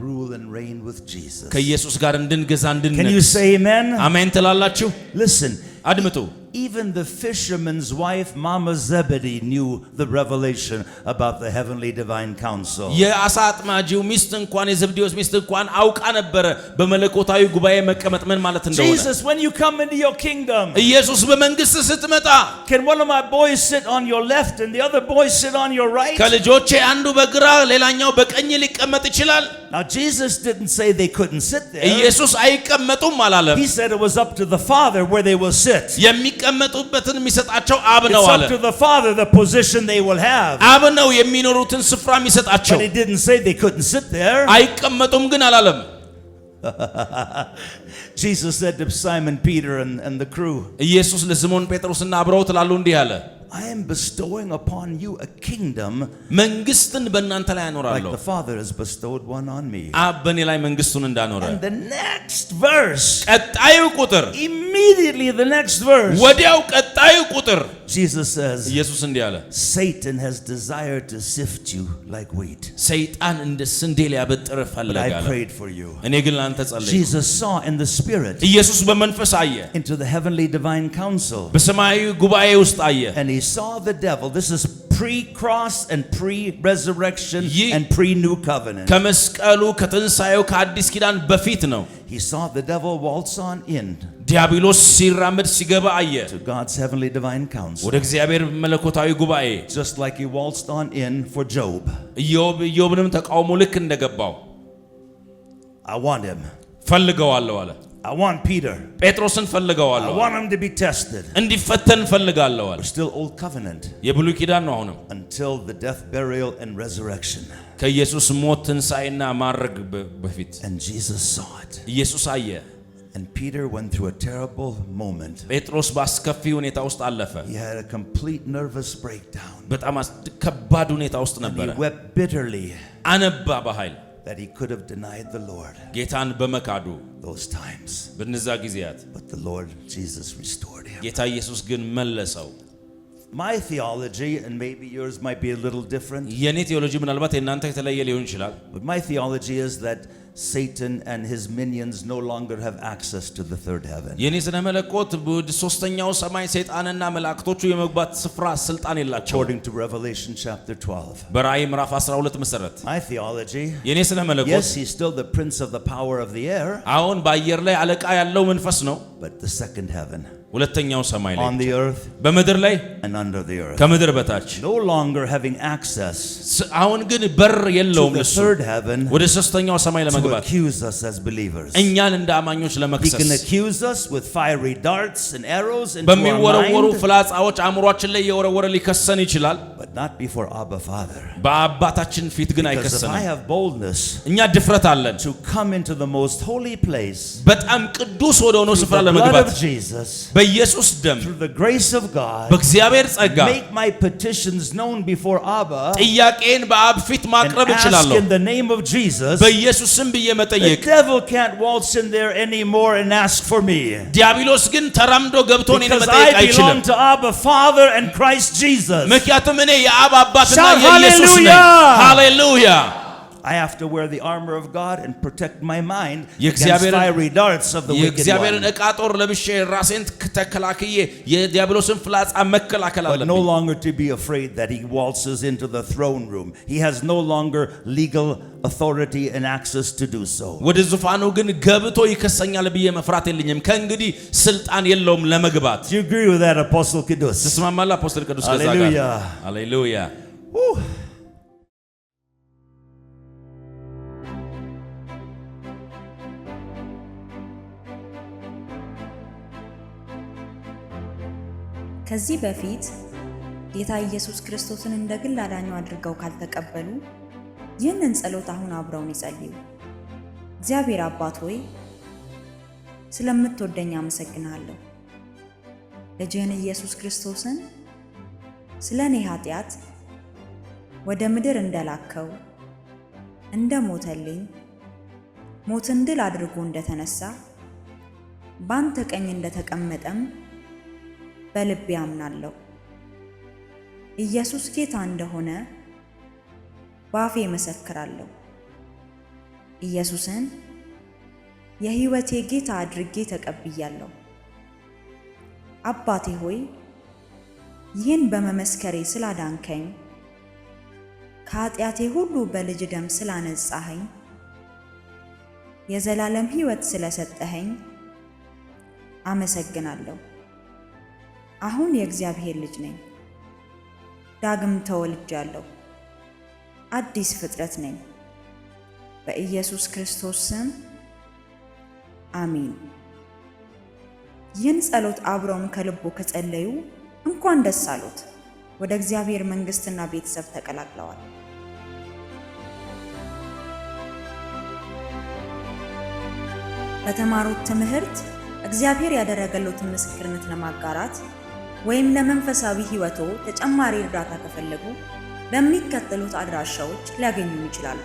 Speaker 1: rule and reign with Jesus.
Speaker 2: ከኢየሱስ ጋር እንድንገዛ
Speaker 1: Can you
Speaker 2: እንድንነግስ
Speaker 1: say amen?
Speaker 2: አሜን ትላላችሁ?
Speaker 1: Listen,
Speaker 2: አድምጡ።
Speaker 1: even the fisherman's wife, Mama Zebedee, knew the revelation about the heavenly divine council.
Speaker 2: የአሳ አጥማጂው ሚስት እንኳን የዘብዴዎስ ሚስት እንኳን አውቃ ነበረ በመለኮታዊ ጉባኤ መቀመጥ ምን ማለት እንደሆነ።
Speaker 1: Jesus, when you come into your kingdom,
Speaker 2: ኢየሱስ በመንግስት ስትመጣ
Speaker 1: can one of my boys sit on your left and the other boy sit on your right?
Speaker 2: ከልጆቼ አንዱ በግራ ሌላኛው በቀኝ ሊቀመጥ ይችላል?
Speaker 1: Now Jesus didn't say they couldn't sit there.
Speaker 2: ኢየሱስ አይቀመጡም አላለም።
Speaker 1: He said it was up to the Father where they will sit.
Speaker 2: የሚቀመጡበትን የሚሰጣቸው አብ ነው
Speaker 1: It's
Speaker 2: አለ።
Speaker 1: up to the Father the position they will have.
Speaker 2: አብ ነው የሚኖሩትን ስፍራ የሚሰጣቸው።
Speaker 1: But he didn't say they couldn't sit there.
Speaker 2: አይቀመጡም ግን አላለም።
Speaker 1: Jesus said to Simon Peter and the crew,
Speaker 2: ኢየሱስ ለስምዖን ጴጥሮስና አብረውት ላሉ እንዲህ አለ፣
Speaker 1: I am bestowing upon you a kingdom
Speaker 2: መንግስትን በእናንተ ላይ
Speaker 1: like
Speaker 2: አኖራለሁ
Speaker 1: the Father has bestowed one on me.
Speaker 2: አብ በእኔ ላይ መንግስቱን እንዳኖረ።
Speaker 1: And the next verse,
Speaker 2: ቀጣዩ ቁጥር
Speaker 1: immediately the next verse,
Speaker 2: ወዲያው ቀጣዩ ቁጥር
Speaker 1: Jesus says,
Speaker 2: ኢየሱስ እንዲህ አለ፣
Speaker 1: Satan has desired to sift you like wheat,
Speaker 2: ሰይጣን እንደ ስንዴ ሊያበጥር
Speaker 1: but I
Speaker 2: ፈለጋለ፣
Speaker 1: prayed for you.
Speaker 2: እኔ ግን ላንተ ጸለይኩ።
Speaker 1: Jesus saw in the Spirit
Speaker 2: ኢየሱስ በመንፈስ አየ፣
Speaker 1: into the heavenly divine council,
Speaker 2: በሰማያዊ ጉባኤ ውስጥ አየ።
Speaker 1: and he saw the devil. This is pre-cross and pre-resurrection
Speaker 2: Ye-
Speaker 1: and pre-new covenant.
Speaker 2: ከመስቀሉ ከትንሣኤው ከአዲስ ኪዳን በፊት ነው።
Speaker 1: He saw the devil waltz on in
Speaker 2: ዲያብሎስ ሲራመድ ሲገባ አየ
Speaker 1: to God's heavenly divine council,
Speaker 2: ወደ እግዚአብሔር መለኮታዊ ጉባኤ።
Speaker 1: just like he waltzed on in for Job.
Speaker 2: ኢዮብንም ተቃውሞ ልክ እንደገባው
Speaker 1: I want him.
Speaker 2: ፈልገዋለሁ አለ።
Speaker 1: I want Peter.
Speaker 2: ጴጥሮስን
Speaker 1: I
Speaker 2: ፈልገዋለሁ፣
Speaker 1: want him to be tested.
Speaker 2: እንዲፈተን ፈልጋለሁ አለ።
Speaker 1: We're still old covenant
Speaker 2: የብሉይ ኪዳን ነው አሁንም
Speaker 1: until the death, burial, and resurrection.
Speaker 2: ከኢየሱስ ሞት ትንሣኤና ማረግ በፊት
Speaker 1: And Jesus saw it.
Speaker 2: ኢየሱስ አየ።
Speaker 1: And Peter went through a terrible moment.
Speaker 2: ጴጥሮስ በአስከፊ ሁኔታ ውስጥ አለፈ።
Speaker 1: He had a complete nervous breakdown.
Speaker 2: በጣም ከባድ ሁኔታ ውስጥ
Speaker 1: And
Speaker 2: ነበረ።
Speaker 1: he wept bitterly
Speaker 2: አነባ በኃይል
Speaker 1: that he could have denied the Lord
Speaker 2: ጌታን በመካዱ
Speaker 1: those times.
Speaker 2: በነዛ ጊዜያት
Speaker 1: But the Lord Jesus restored him.
Speaker 2: ጌታ ኢየሱስ ግን መለሰው።
Speaker 1: My theology, and maybe yours might be a little different,
Speaker 2: የኔ ቴዎሎጂ ምናልባት የእናንተ የተለየ ሊሆን ይችላል።
Speaker 1: but my theology is that Satan and his minions no longer have access to the third heaven.
Speaker 2: የኔ ስነ መለኮት ሶስተኛው ሰማይ ሰይጣንና መላእክቶቹ የመግባት ስፍራ ስልጣን የላቸው።
Speaker 1: According to Revelation chapter 12.
Speaker 2: በራእይ ምዕራፍ 12 መሰረት
Speaker 1: My theology,
Speaker 2: የኔ ስነ መለኮት
Speaker 1: yes, he's still the prince of the power of the air,
Speaker 2: አሁን በአየር ላይ አለቃ ያለው መንፈስ ነው።
Speaker 1: but the second heaven,
Speaker 2: ሁለተኛው ሰማይ ላይ
Speaker 1: on the earth
Speaker 2: በምድር ላይ
Speaker 1: and under the earth,
Speaker 2: ከምድር በታች
Speaker 1: no longer having access
Speaker 2: አሁን ግን በር
Speaker 1: to
Speaker 2: የለውም
Speaker 1: the
Speaker 2: ለሱ
Speaker 1: third heaven
Speaker 2: ወደ ሶስተኛው ሰማይ
Speaker 1: to
Speaker 2: ለመግባት
Speaker 1: accuse us as believers.
Speaker 2: እኛን እንደ አማኞች
Speaker 1: He
Speaker 2: ለመክሰስ
Speaker 1: can accuse us with fiery darts and arrows into our
Speaker 2: በሚወረወሩ
Speaker 1: mind,
Speaker 2: ፍላጻዎች አእምሯችን ላይ የወረወረ ሊከሰን ይችላል።
Speaker 1: but not before Abba Father.
Speaker 2: በአባታችን ፊት ግን
Speaker 1: Because if I
Speaker 2: አይከሰንም።
Speaker 1: have boldness
Speaker 2: እኛ ድፍረት አለን
Speaker 1: to come into the most holy place
Speaker 2: በጣም ቅዱስ ወደ ሆነው
Speaker 1: through
Speaker 2: ስፍራ
Speaker 1: the blood
Speaker 2: ለመግባት
Speaker 1: of Jesus,
Speaker 2: በኢየሱስ ደም
Speaker 1: through the grace of God,
Speaker 2: በእግዚአብሔር ጸጋ
Speaker 1: make my petitions known before Abba,
Speaker 2: ጥያቄን በአብ ፊት
Speaker 1: and
Speaker 2: ማቅረብ
Speaker 1: ask
Speaker 2: እችላለሁ።
Speaker 1: in the name of Jesus.
Speaker 2: በኢየሱስ ስም ብዬ
Speaker 1: The
Speaker 2: መጠየቅ
Speaker 1: devil can't waltz in there anymore and ask for me.
Speaker 2: ዲያብሎስ ግን ተራምዶ ገብቶ እኔን
Speaker 1: Because
Speaker 2: መጠየቅ
Speaker 1: I
Speaker 2: አይችልም።
Speaker 1: belong to Abba Father and Christ Jesus.
Speaker 2: ምክንያቱም እኔ የአብ አባትና
Speaker 1: Shout
Speaker 2: የኢየሱስ ነኝ።
Speaker 1: hallelujah!
Speaker 2: ሃሌሉያ!
Speaker 1: I have to wear the armor of God and protect my mind against
Speaker 2: የእግዚአብሔርን-
Speaker 1: fiery darts of the wicked
Speaker 2: የእግዚአብሔርን
Speaker 1: one.
Speaker 2: ዕቃ ጦር ለብሼ ራሴን ተከላክዬ የዲያብሎስን ፍላጻ መከላከል
Speaker 1: But no
Speaker 2: አለብኝ።
Speaker 1: longer to be afraid that he waltzes into the throne room. He has no longer legal authority and access to do so.
Speaker 2: ወደ ዙፋኑ ግን ገብቶ ይከሰኛል ብዬ መፍራት የለኝም። ከእንግዲህ ስልጣን የለውም ለመግባት።
Speaker 1: Do you agree with that, Apostle Kidus?
Speaker 2: ተስማማለህ አፖስትል ቅዱስ ከዛ ጋር?
Speaker 1: Hallelujah.
Speaker 2: ሃሌሉያ!
Speaker 1: Woo.
Speaker 3: ከዚህ በፊት ጌታ ኢየሱስ ክርስቶስን እንደ ግል አዳኙ አድርገው ካልተቀበሉ ይህንን ጸሎት አሁን አብረውን ይጸልዩ። እግዚአብሔር አባት ሆይ ስለምትወደኝ አመሰግናለሁ። ልጅህን ኢየሱስ ክርስቶስን ስለ እኔ ኃጢአት ወደ ምድር እንደላከው እንደሞተልኝ ሞትን ድል አድርጎ እንደተነሳ ባንተ ቀኝ እንደተቀመጠም በልቤ አምናለሁ። ኢየሱስ ጌታ እንደሆነ በአፌ መሰክራለሁ። ኢየሱስን የሕይወቴ ጌታ አድርጌ ተቀብያለሁ። አባቴ ሆይ ይህን በመመስከሬ ስላዳንከኝ፣ ከኃጢአቴ ሁሉ በልጅ ደም ስላነጻኸኝ፣ የዘላለም ሕይወት ስለሰጠኸኝ አመሰግናለሁ። አሁን የእግዚአብሔር ልጅ ነኝ። ዳግም ተወልጃለሁ። አዲስ ፍጥረት ነኝ። በኢየሱስ ክርስቶስ ስም አሜን። ይህን ጸሎት አብረውን ከልቦ ከጸለዩ እንኳን ደስ አሎት፣ ወደ እግዚአብሔር መንግሥትና ቤተሰብ ተቀላቅለዋል። በተማሩት ትምህርት እግዚአብሔር ያደረገሎትን ምስክርነት ለማጋራት ወይም ለመንፈሳዊ ሕይወቶ ተጨማሪ እርዳታ ከፈለጉ በሚከተሉት አድራሻዎች ሊያገኙ ይችላሉ።